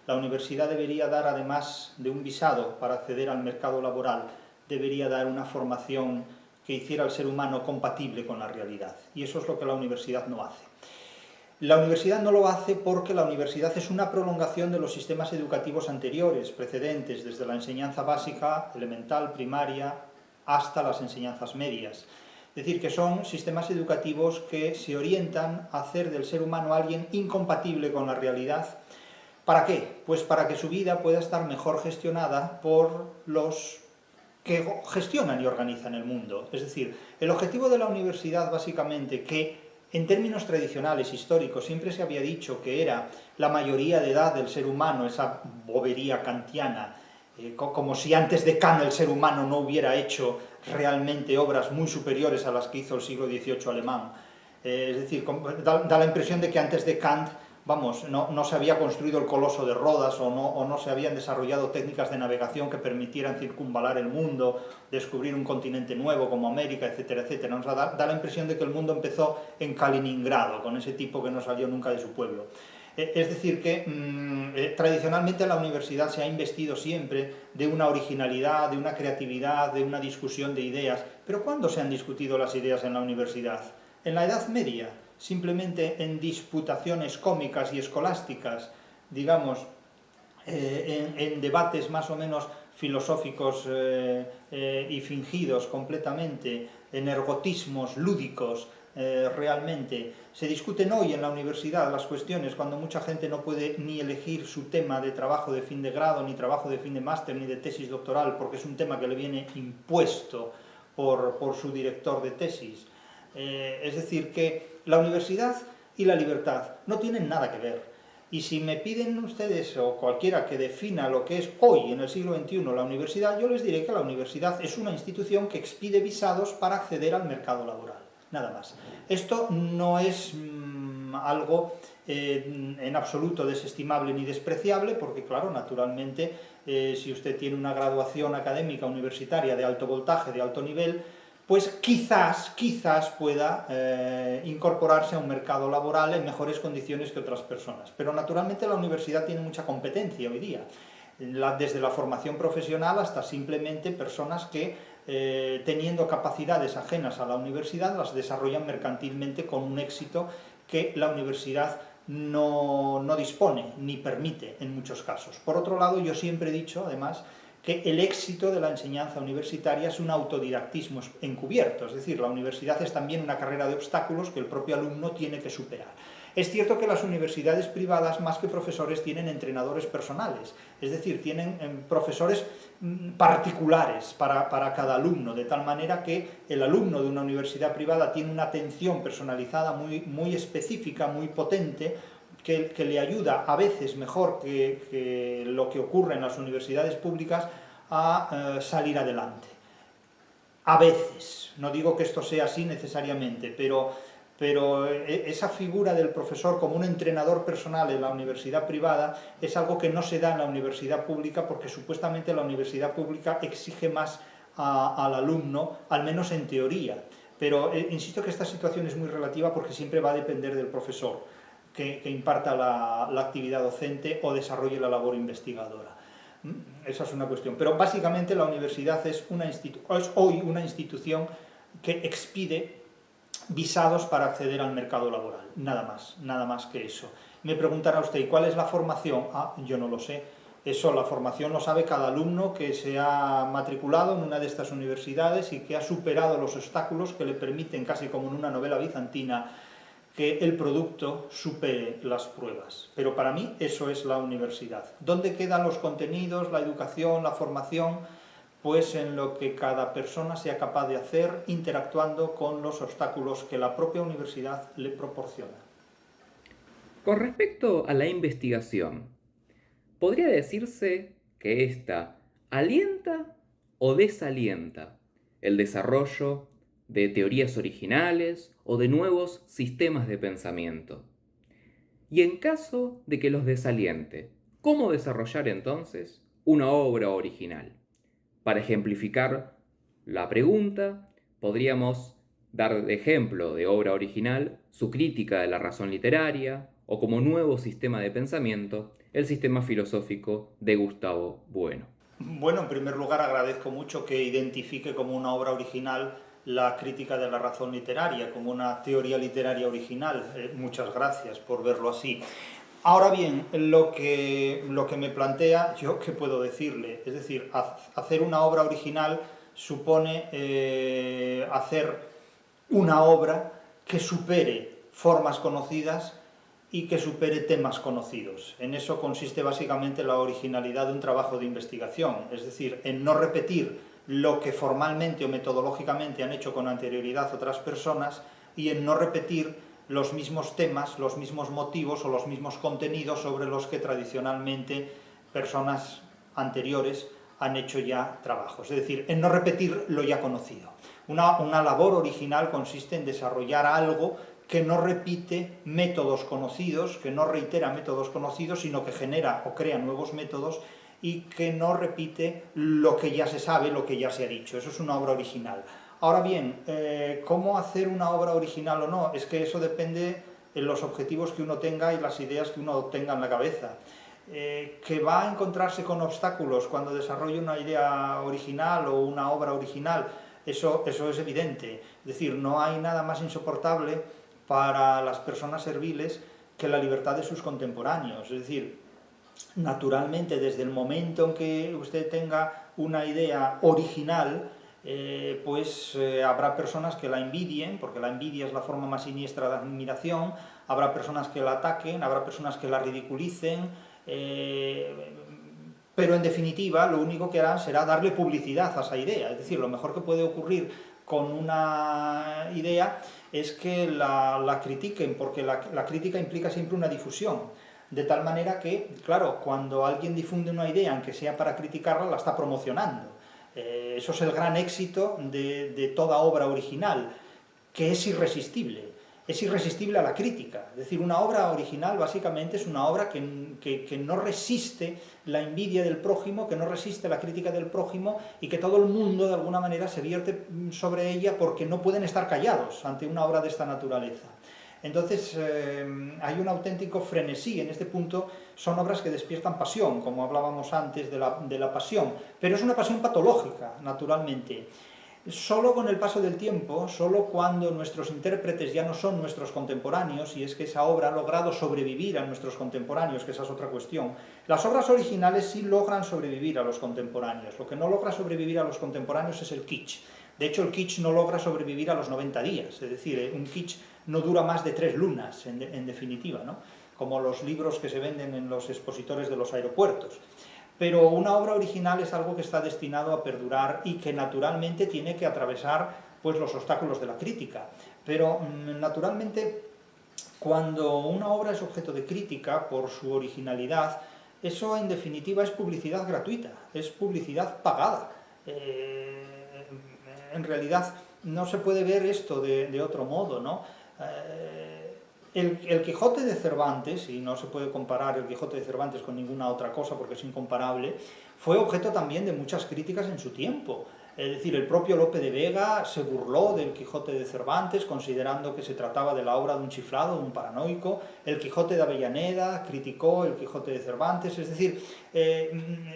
La universidad debería dar, además de un visado para acceder al mercado laboral, debería dar una formación que hiciera al ser humano compatible con la realidad. Y eso es lo que la universidad no hace. La universidad no lo hace porque la universidad es una prolongación de los sistemas educativos anteriores, precedentes, desde la enseñanza básica, elemental, primaria, hasta las enseñanzas medias. Es decir, que son sistemas educativos que se orientan a hacer del ser humano alguien incompatible con la realidad. ¿Para qué? Pues para que su vida pueda estar mejor gestionada por los que gestionan y organizan el mundo. Es decir, el objetivo de la universidad, básicamente, que en términos tradicionales, históricos, siempre se había dicho que era la mayoría de edad del ser humano, esa bobería kantiana, como si antes de Kant el ser humano no hubiera hecho realmente obras muy superiores a las que hizo el siglo XVIII alemán. Es decir, da la impresión de que antes de Kant, vamos, no se había construido el coloso de Rodas o no se habían desarrollado técnicas de navegación que permitieran circunvalar el mundo, descubrir un continente nuevo como América, etcétera, etcétera. O sea, da la impresión de que el mundo empezó en Kaliningrado, con ese tipo que no salió nunca de su pueblo. Es decir, que tradicionalmente la universidad se ha investido siempre de una originalidad, de una creatividad, de una discusión de ideas. Pero ¿cuándo se han discutido las ideas en la universidad? En la Edad Media, simplemente en disputaciones cómicas y escolásticas, digamos, en debates más o menos filosóficos y fingidos completamente, en ergotismos lúdicos. Realmente se discuten hoy en la universidad las cuestiones cuando mucha gente no puede ni elegir su tema de trabajo de fin de grado, ni trabajo de fin de máster, ni de tesis doctoral, porque es un tema que le viene impuesto por su director de tesis. Es decir, que la universidad y la libertad no tienen nada que ver. Y si me piden ustedes o cualquiera que defina lo que es hoy, en el siglo XXI, la universidad, yo les diré que la universidad es una institución que expide visados para acceder al mercado laboral. Nada más. Esto no es algo en absoluto desestimable ni despreciable, porque claro, naturalmente, si usted tiene una graduación académica universitaria de alto voltaje, de alto nivel, pues quizás pueda incorporarse a un mercado laboral en mejores condiciones que otras personas. Pero naturalmente la universidad tiene mucha competencia hoy día, desde la formación profesional hasta simplemente personas que teniendo capacidades ajenas a la universidad, las desarrollan mercantilmente con un éxito que la universidad no dispone ni permite en muchos casos. Por otro lado, yo siempre he dicho, además, que el éxito de la enseñanza universitaria es un autodidactismo encubierto, es decir, la universidad es también una carrera de obstáculos que el propio alumno tiene que superar. Es cierto que las universidades privadas, más que profesores, tienen entrenadores personales, es decir, tienen profesores particulares para cada alumno, de tal manera que el alumno de una universidad privada tiene una atención personalizada muy específica, muy potente, que le ayuda a veces mejor que lo que ocurre en las universidades públicas a salir adelante. A veces, no digo que esto sea así necesariamente, pero esa figura del profesor como un entrenador personal en la universidad privada es algo que no se da en la universidad pública, porque supuestamente la universidad pública exige más al alumno, al menos en teoría. Pero insisto que esta situación es muy relativa, porque siempre va a depender del profesor que imparta la actividad docente o desarrolle la labor investigadora. Esa es una cuestión. Pero básicamente la universidad es hoy una institución que expide visados para acceder al mercado laboral. Nada más que eso. Me preguntará usted, ¿y cuál es la formación? Yo no lo sé. Eso, la formación lo sabe cada alumno que se ha matriculado en una de estas universidades y que ha superado los obstáculos que le permiten, casi como en una novela bizantina, que el producto supere las pruebas. Pero para mí eso es la universidad. ¿Dónde quedan los contenidos, la educación, la formación? Pues en lo que cada persona sea capaz de hacer interactuando con los obstáculos que la propia universidad le proporciona. Con respecto a la investigación, podría decirse que ésta alienta o desalienta el desarrollo de teorías originales o de nuevos sistemas de pensamiento. Y en caso de que los desaliente, ¿cómo desarrollar entonces una obra original? Para ejemplificar la pregunta, podríamos dar de ejemplo de obra original su crítica de la razón literaria, o como nuevo sistema de pensamiento, el sistema filosófico de Gustavo Bueno. Bueno, en primer lugar agradezco mucho que identifique como una obra original la crítica de la razón literaria, como una teoría literaria original. Muchas gracias por verlo así. Ahora bien, lo que me plantea, ¿yo qué puedo decirle? Es decir, hacer una obra original supone hacer una obra que supere formas conocidas y que supere temas conocidos. En eso consiste básicamente la originalidad de un trabajo de investigación, es decir, en no repetir lo que formalmente o metodológicamente han hecho con anterioridad otras personas y en no repetir los mismos temas, los mismos motivos o los mismos contenidos sobre los que tradicionalmente personas anteriores han hecho ya trabajos. Es decir, en no repetir lo ya conocido. Una labor original consiste en desarrollar algo que no repite métodos conocidos, que no reitera métodos conocidos, sino que genera o crea nuevos métodos y que no repite lo que ya se sabe, lo que ya se ha dicho. Eso es una obra original. Ahora bien, ¿cómo hacer una obra original o no? Es que eso depende de los objetivos que uno tenga y las ideas que uno tenga en la cabeza. Que va a encontrarse con obstáculos cuando desarrolle una idea original o una obra original, eso es evidente. Es decir, no hay nada más insoportable para las personas serviles que la libertad de sus contemporáneos. Es decir, naturalmente, desde el momento en que usted tenga una idea original, habrá personas que la envidien, porque la envidia es la forma más siniestra de admiración, habrá personas que la ataquen, habrá personas que la ridiculicen, pero en definitiva lo único que harán será darle publicidad a esa idea. Es decir, lo mejor que puede ocurrir con una idea es que la critiquen, porque la crítica implica siempre una difusión, de tal manera que, claro, cuando alguien difunde una idea, aunque sea para criticarla, la está promocionando. Eso es el gran éxito de toda obra original, que es irresistible. Es irresistible a la crítica. Es decir, una obra original básicamente es una obra que no resiste la envidia del prójimo, que no resiste la crítica del prójimo y que todo el mundo de alguna manera se vierte sobre ella porque no pueden estar callados ante una obra de esta naturaleza. Entonces hay un auténtico frenesí. En este punto son obras que despiertan pasión, como hablábamos antes de la pasión, pero es una pasión patológica, naturalmente. Solo con el paso del tiempo, solo cuando nuestros intérpretes ya no son nuestros contemporáneos, y es que esa obra ha logrado sobrevivir a nuestros contemporáneos, que esa es otra cuestión. Las obras originales sí logran sobrevivir a los contemporáneos. Lo que no logra sobrevivir a los contemporáneos es el kitsch. De hecho, el kitsch no logra sobrevivir a los 90 días, es decir, un kitsch no dura más de 3 lunas, en definitiva, ¿no? Como los libros que se venden en los expositores de los aeropuertos. Pero una obra original es algo que está destinado a perdurar y que naturalmente tiene que atravesar pues, los obstáculos de la crítica. Pero naturalmente, cuando una obra es objeto de crítica por su originalidad, eso en definitiva es publicidad gratuita, es publicidad pagada. En realidad no se puede ver esto de otro modo, ¿no? El Quijote de Cervantes, y no se puede comparar el Quijote de Cervantes con ninguna otra cosa porque es incomparable, fue objeto también de muchas críticas en su tiempo. Es decir, el propio Lope de Vega se burló del Quijote de Cervantes, considerando que se trataba de la obra de un chiflado, de un paranoico. El Quijote de Avellaneda criticó el Quijote de Cervantes. Es decir,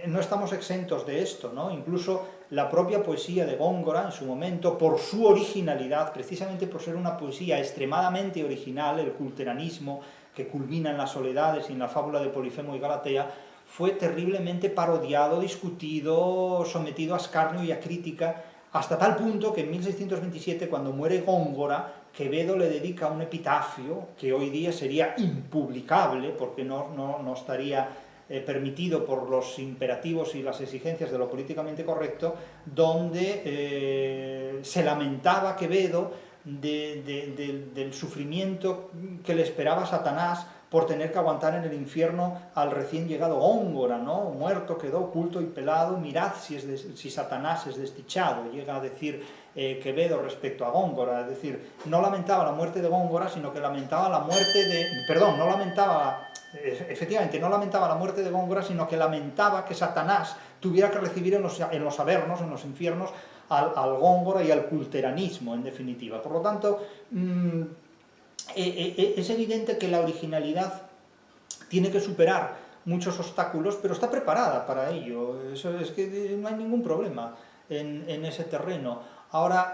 no estamos exentos de esto, ¿no? Incluso la propia poesía de Góngora, en su momento, por su originalidad, precisamente por ser una poesía extremadamente original, el culteranismo que culmina en las Soledades y en la fábula de Polifemo y Galatea, fue terriblemente parodiado, discutido, sometido a escarnio y a crítica, hasta tal punto que en 1627, cuando muere Góngora, Quevedo le dedica un epitafio que hoy día sería impublicable, porque no estaría permitido por los imperativos y las exigencias de lo políticamente correcto, donde se lamentaba Quevedo del sufrimiento que le esperaba a Satanás por tener que aguantar en el infierno al recién llegado Góngora, ¿no? Muerto quedó, oculto y pelado, mirad si Satanás es desdichado, llega a decir Quevedo respecto a Góngora. Es decir, no lamentaba la muerte de Góngora, sino que lamentaba la muerte de... Perdón, no lamentaba... Efectivamente, no lamentaba la muerte de Góngora, sino que lamentaba que Satanás tuviera que recibir en los avernos, en los infiernos, al Góngora y al culteranismo, en definitiva. Por lo tanto, es evidente que la originalidad tiene que superar muchos obstáculos, pero está preparada para ello. Eso es que no hay ningún problema en ese terreno. Ahora,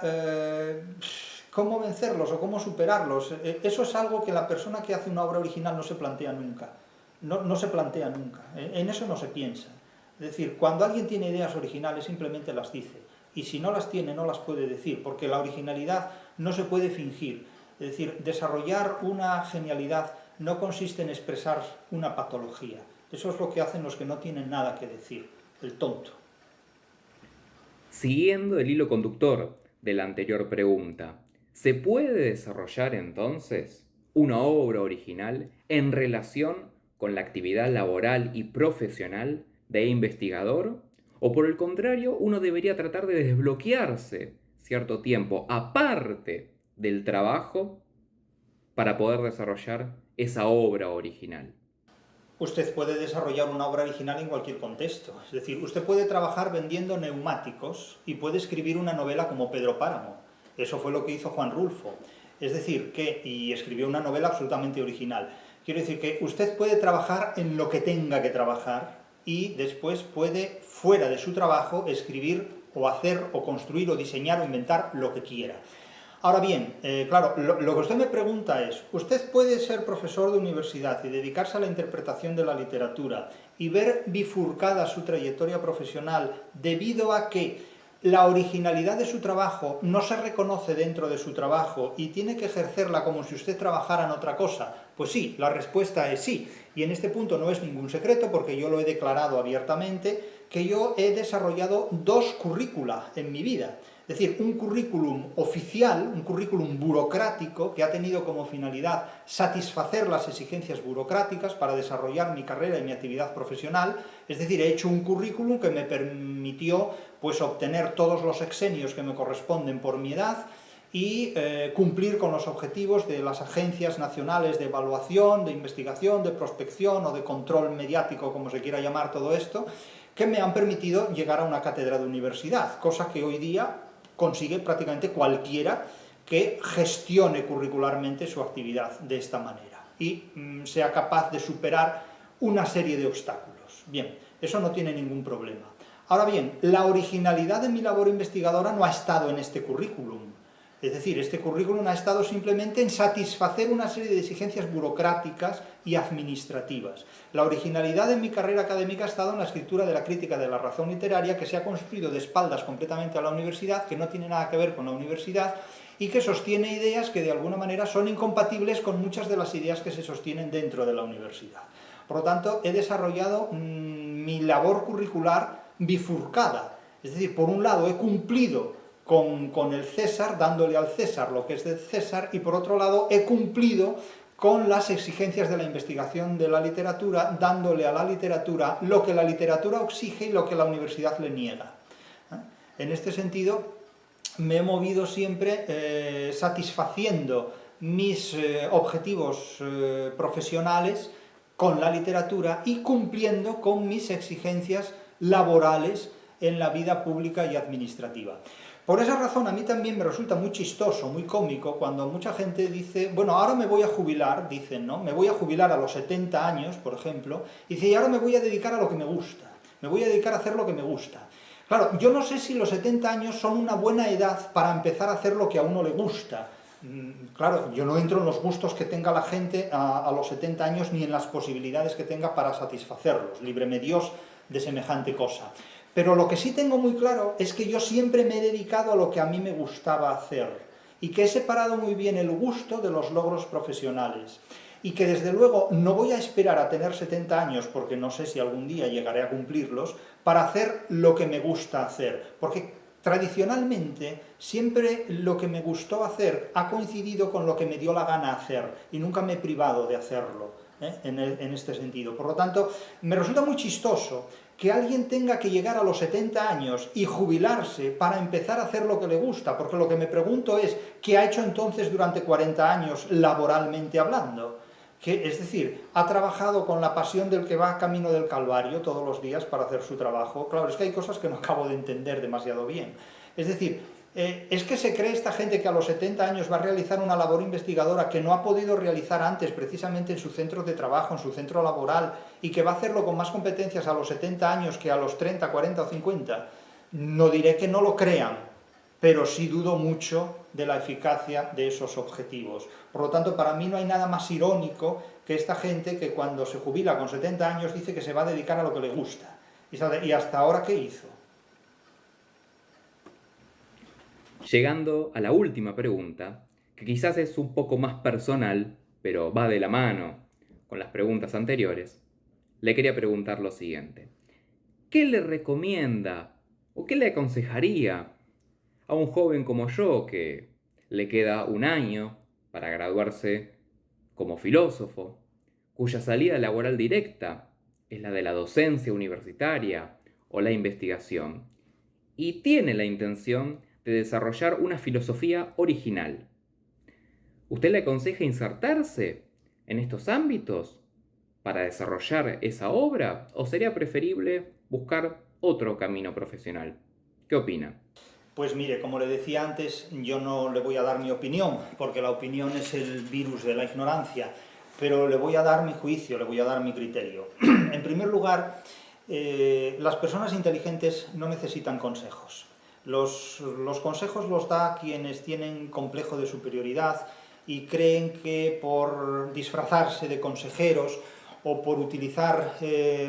¿cómo vencerlos o cómo superarlos? Eso es algo que la persona que hace una obra original no se plantea nunca. No se plantea nunca. En eso no se piensa. Es decir, cuando alguien tiene ideas originales simplemente las dice. Y si no las tiene, no las puede decir, porque la originalidad no se puede fingir. Es decir, desarrollar una genialidad no consiste en expresar una patología. Eso es lo que hacen los que no tienen nada que decir, el tonto. Siguiendo el hilo conductor de la anterior pregunta, ¿se puede desarrollar entonces una obra original en relación con la actividad laboral y profesional de investigador? ¿O por el contrario, uno debería tratar de desbloquearse cierto tiempo aparte del trabajo para poder desarrollar esa obra original? Usted puede desarrollar una obra original en cualquier contexto. Es decir, usted puede trabajar vendiendo neumáticos y puede escribir una novela como Pedro Páramo. Eso fue lo que hizo Juan Rulfo. Es decir, y escribió una novela absolutamente original. Quiero decir que usted puede trabajar en lo que tenga que trabajar y después puede, fuera de su trabajo, escribir o hacer o construir o diseñar o inventar lo que quiera. Ahora bien, claro, lo que usted me pregunta es, ¿usted puede ser profesor de universidad y dedicarse a la interpretación de la literatura y ver bifurcada su trayectoria profesional debido a que la originalidad de su trabajo no se reconoce dentro de su trabajo y tiene que ejercerla como si usted trabajara en otra cosa? Pues sí, la respuesta es sí. Y en este punto no es ningún secreto porque yo lo he declarado abiertamente, que yo he desarrollado 2 currícula en mi vida. Es decir, un currículum oficial, un currículum burocrático que ha tenido como finalidad satisfacer las exigencias burocráticas para desarrollar mi carrera y mi actividad profesional. Es decir, he hecho un currículum que me permitió pues, obtener todos los exenios que me corresponden por mi edad y cumplir con los objetivos de las agencias nacionales de evaluación, de investigación, de prospección o de control mediático, como se quiera llamar todo esto, que me han permitido llegar a una cátedra de universidad, cosa que hoy día consigue prácticamente cualquiera que gestione curricularmente su actividad de esta manera y sea capaz de superar una serie de obstáculos. Bien, eso no tiene ningún problema. Ahora bien, la originalidad de mi labor investigadora no ha estado en este currículum. Es decir, este currículum ha estado simplemente en satisfacer una serie de exigencias burocráticas y administrativas. La originalidad de mi carrera académica ha estado en la escritura de la crítica de la razón literaria, que se ha construido de espaldas completamente a la universidad, que no tiene nada que ver con la universidad y que sostiene ideas que de alguna manera son incompatibles con muchas de las ideas que se sostienen dentro de la universidad. Por lo tanto, he desarrollado mi labor curricular bifurcada. Es decir, por un lado he cumplido con el César, dándole al César lo que es del César, y por otro lado he cumplido con las exigencias de la investigación de la literatura, dándole a la literatura lo que la literatura exige y lo que la universidad le niega. En este sentido, me he movido siempre satisfaciendo mis objetivos profesionales con la literatura y cumpliendo con mis exigencias laborales en la vida pública y administrativa. Por esa razón a mí también me resulta muy chistoso, muy cómico, cuando mucha gente dice, bueno, ahora me voy a jubilar, dicen, ¿no? Me voy a jubilar a los 70 años, por ejemplo, y dice, y ahora me voy a dedicar a lo que me gusta, me voy a dedicar a hacer lo que me gusta. Claro, yo no sé si los 70 años son una buena edad para empezar a hacer lo que a uno le gusta. Claro, yo no entro en los gustos que tenga la gente a los 70 años ni en las posibilidades que tenga para satisfacerlos, líbreme Dios de semejante cosa. Pero lo que sí tengo muy claro es que yo siempre me he dedicado a lo que a mí me gustaba hacer y que he separado muy bien el gusto de los logros profesionales y que desde luego no voy a esperar a tener 70 años, porque no sé si algún día llegaré a cumplirlos, para hacer lo que me gusta hacer, porque tradicionalmente siempre lo que me gustó hacer ha coincidido con lo que me dio la gana hacer y nunca me he privado de hacerlo, en este sentido. Por lo tanto, me resulta muy chistoso que alguien tenga que llegar a los 70 años y jubilarse para empezar a hacer lo que le gusta, porque lo que me pregunto es, ¿qué ha hecho entonces durante 40 años laboralmente hablando? Que, es decir, ha trabajado con la pasión del que va camino del Calvario todos los días para hacer su trabajo. Claro, es que hay cosas que no acabo de entender demasiado bien. Es decir, es que se cree esta gente que a los 70 años va a realizar una labor investigadora que no ha podido realizar antes, precisamente en su centro de trabajo, en su centro laboral, y que va a hacerlo con más competencias a los 70 años que a los 30, 40 o 50. No diré que no lo crean, pero sí dudo mucho de la eficacia de esos objetivos. Por lo tanto, para mí no hay nada más irónico que esta gente que cuando se jubila con 70 años dice que se va a dedicar a lo que le gusta. ¿Y hasta ahora qué hizo? Llegando a la última pregunta, que quizás es un poco más personal, pero va de la mano con las preguntas anteriores, le quería preguntar lo siguiente. ¿Qué le recomienda o qué le aconsejaría a un joven como yo que le queda un año para graduarse como filósofo, cuya salida laboral directa es la de la docencia universitaria o la investigación, y tiene la intención de desarrollar una filosofía original? ¿Usted le aconseja insertarse en estos ámbitos para desarrollar esa obra o sería preferible buscar otro camino profesional? ¿Qué opina? Pues mire, como le decía antes, yo no le voy a dar mi opinión, porque la opinión es el virus de la ignorancia, pero le voy a dar mi juicio, le voy a dar mi criterio. En primer lugar, las personas inteligentes no necesitan consejos. Los consejos los da quienes tienen complejo de superioridad y creen que por disfrazarse de consejeros o por utilizar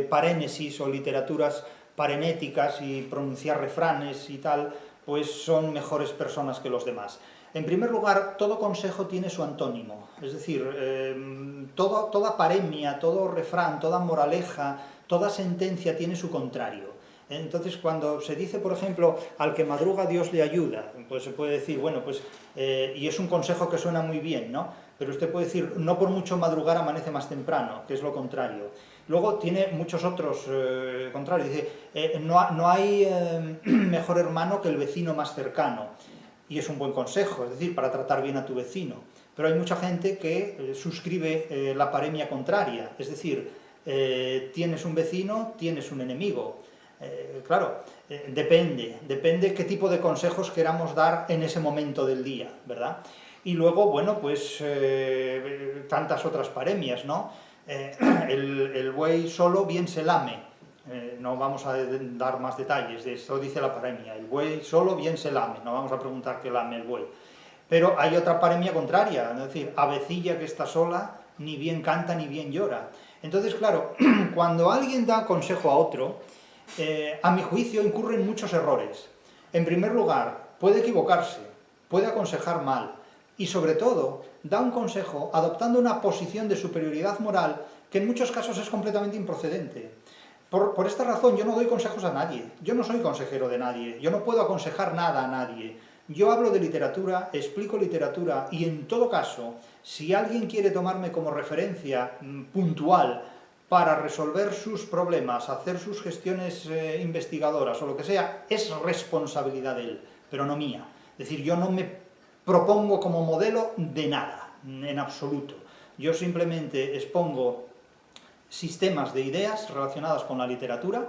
parénesis o literaturas parenéticas y pronunciar refranes y tal, pues son mejores personas que los demás. En primer lugar, todo consejo tiene su antónimo, es decir, toda paremia, todo refrán, toda moraleja, toda sentencia tiene su contrario. Entonces, cuando se dice, por ejemplo, al que madruga Dios le ayuda, pues se puede decir, bueno, pues, y es un consejo que suena muy bien, ¿no? Pero usted puede decir, no por mucho madrugar amanece más temprano, que es lo contrario. Luego tiene muchos otros contrarios. Dice, no hay mejor hermano que el vecino más cercano. Y es un buen consejo, es decir, para tratar bien a tu vecino. Pero hay mucha gente que suscribe la paremia contraria, es decir, tienes un vecino, tienes un enemigo. Claro, depende qué tipo de consejos queramos dar en ese momento del día, ¿verdad? Y luego, bueno, pues tantas otras paremias, ¿no? El buey solo bien se lame. No vamos a dar más detalles, de esto dice la paremia. El buey solo bien se lame, no vamos a preguntar qué lame el buey. Pero hay otra paremia contraria, es decir, avecilla que está sola, ni bien canta ni bien llora. Entonces, claro, cuando alguien da consejo a otro, a mi juicio incurren muchos errores. En primer lugar, puede equivocarse, puede aconsejar mal, y sobre todo, da un consejo adoptando una posición de superioridad moral que en muchos casos es completamente improcedente. Por esta razón yo no doy consejos a nadie, yo no soy consejero de nadie, yo no puedo aconsejar nada a nadie. Yo hablo de literatura, explico literatura y en todo caso, si alguien quiere tomarme como referencia puntual para resolver sus problemas, hacer sus gestiones investigadoras o lo que sea, es responsabilidad de él, pero no mía. Es decir, yo no me propongo como modelo de nada, en absoluto. Yo simplemente expongo sistemas de ideas relacionadas con la literatura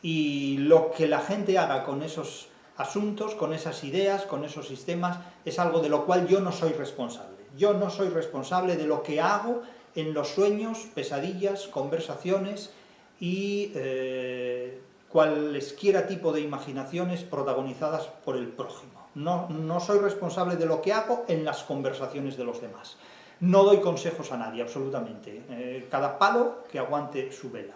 y lo que la gente haga con esos asuntos, con esas ideas, con esos sistemas, es algo de lo cual yo no soy responsable. Yo no soy responsable de lo que hago en los sueños, pesadillas, conversaciones y cualesquiera tipo de imaginaciones protagonizadas por el prójimo. No soy responsable de lo que hago en las conversaciones de los demás. No doy consejos a nadie, absolutamente. Cada palo que aguante su vela.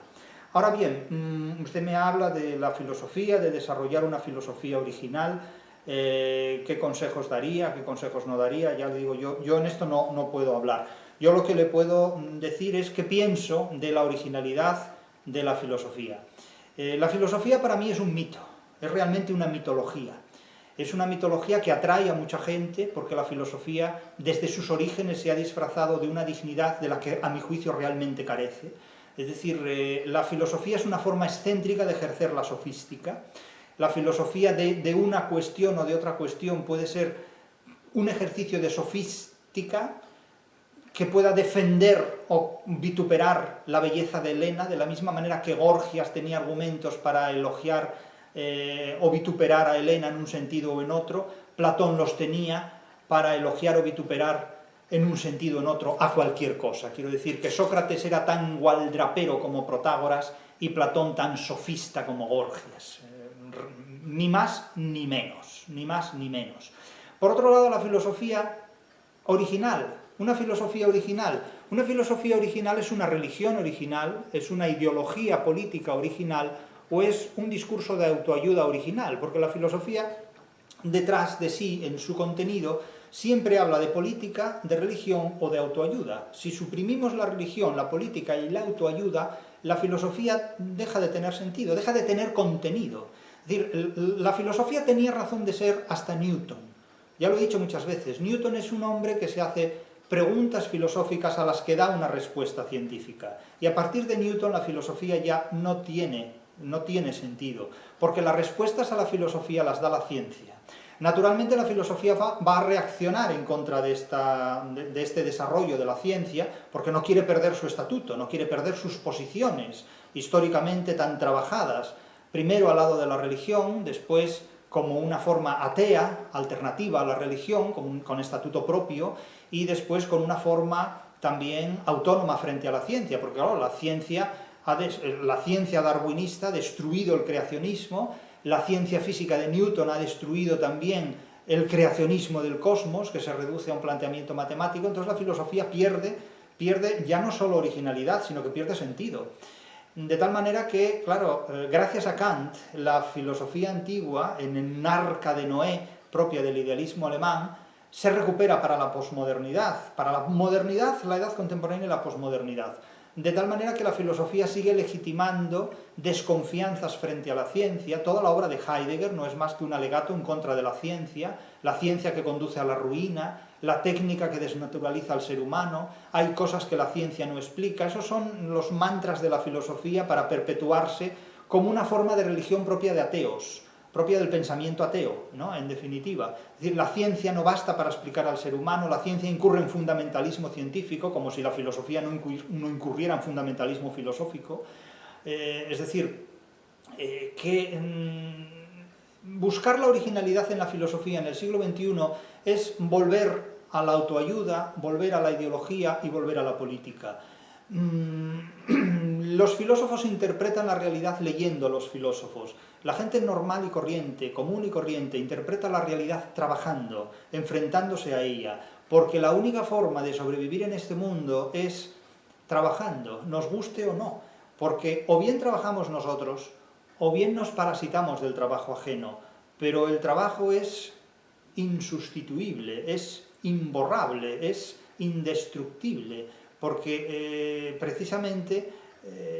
Ahora bien, usted me habla de la filosofía, de desarrollar una filosofía original, qué consejos daría, qué consejos no daría, ya le digo, yo en esto no puedo hablar. Yo lo que le puedo decir es qué pienso de la originalidad de la filosofía. La filosofía para mí es un mito, es realmente una mitología. Es una mitología que atrae a mucha gente porque la filosofía desde sus orígenes se ha disfrazado de una dignidad de la que a mi juicio realmente carece. Es decir, la filosofía es una forma excéntrica de ejercer la sofística. La filosofía de una cuestión o de otra cuestión puede ser un ejercicio de sofística que pueda defender o vituperar la belleza de Helena, de la misma manera que Gorgias tenía argumentos para elogiar o vituperar a Helena en un sentido o en otro, Platón los tenía para elogiar o vituperar en un sentido o en otro a cualquier cosa. Quiero decir que Sócrates era tan gualdrapero como Protágoras y Platón tan sofista como Gorgias. Ni más ni menos, ni más ni menos. Por otro lado, la filosofía original. Una filosofía original es una religión original, es una ideología política original o es un discurso de autoayuda original, porque la filosofía detrás de sí, en su contenido, siempre habla de política, de religión o de autoayuda. Si suprimimos la religión, la política y la autoayuda, la filosofía deja de tener sentido, deja de tener contenido. Es decir, la filosofía tenía razón de ser hasta Newton. Ya lo he dicho muchas veces, Newton es un hombre que se hace preguntas filosóficas a las que da una respuesta científica. Y a partir de Newton la filosofía ya no tiene sentido, porque las respuestas a la filosofía las da la ciencia. Naturalmente la filosofía va a reaccionar en contra de este desarrollo de la ciencia, porque no quiere perder su estatuto, no quiere perder sus posiciones históricamente tan trabajadas, primero al lado de la religión, después como una forma atea, alternativa a la religión, con estatuto propio, y después con una forma también autónoma frente a la ciencia, porque claro, la ciencia darwinista ha destruido el creacionismo, la ciencia física de Newton ha destruido también el creacionismo del cosmos, que se reduce a un planteamiento matemático. Entonces la filosofía pierde ya no solo originalidad, sino que pierde sentido. De tal manera que, claro, gracias a Kant, la filosofía antigua, en el arca de Noé, propia del idealismo alemán, se recupera para la posmodernidad. Para la modernidad, la edad contemporánea y la posmodernidad. De tal manera que la filosofía sigue legitimando desconfianzas frente a la ciencia. Toda la obra de Heidegger no es más que un alegato en contra de la ciencia que conduce a la ruina, la técnica que desnaturaliza al ser humano, hay cosas que la ciencia no explica. Esos son los mantras de la filosofía para perpetuarse como una forma de religión propia de ateos, propia del pensamiento ateo, ¿no? En definitiva. Es decir, la ciencia no basta para explicar al ser humano, la ciencia incurre en fundamentalismo científico, como si la filosofía no incurriera en fundamentalismo filosófico. Es decir, buscar la originalidad en la filosofía en el siglo XXI es volver a la autoayuda, volver a la ideología y volver a la política. Los filósofos interpretan la realidad leyendo a los filósofos. La gente normal y corriente, común y corriente, interpreta la realidad trabajando, enfrentándose a ella, porque la única forma de sobrevivir en este mundo es trabajando, nos guste o no, porque o bien trabajamos nosotros, o bien nos parasitamos del trabajo ajeno, pero el trabajo es insustituible, es imborrable, es indestructible, porque precisamente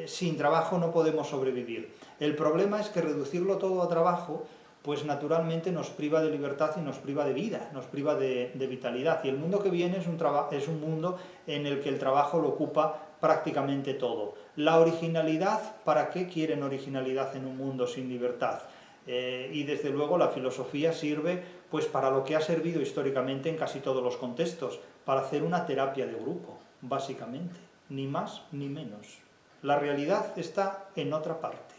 sin trabajo no podemos sobrevivir. El problema es que reducirlo todo a trabajo pues naturalmente nos priva de libertad y nos priva de vida, nos priva de vitalidad. Y el mundo que viene es un mundo en el que el trabajo lo ocupa prácticamente todo. La originalidad, ¿para qué quieren originalidad en un mundo sin libertad? Y desde luego la filosofía sirve pues para lo que ha servido históricamente en casi todos los contextos, para hacer una terapia de grupo, básicamente, ni más ni menos. La realidad está en otra parte.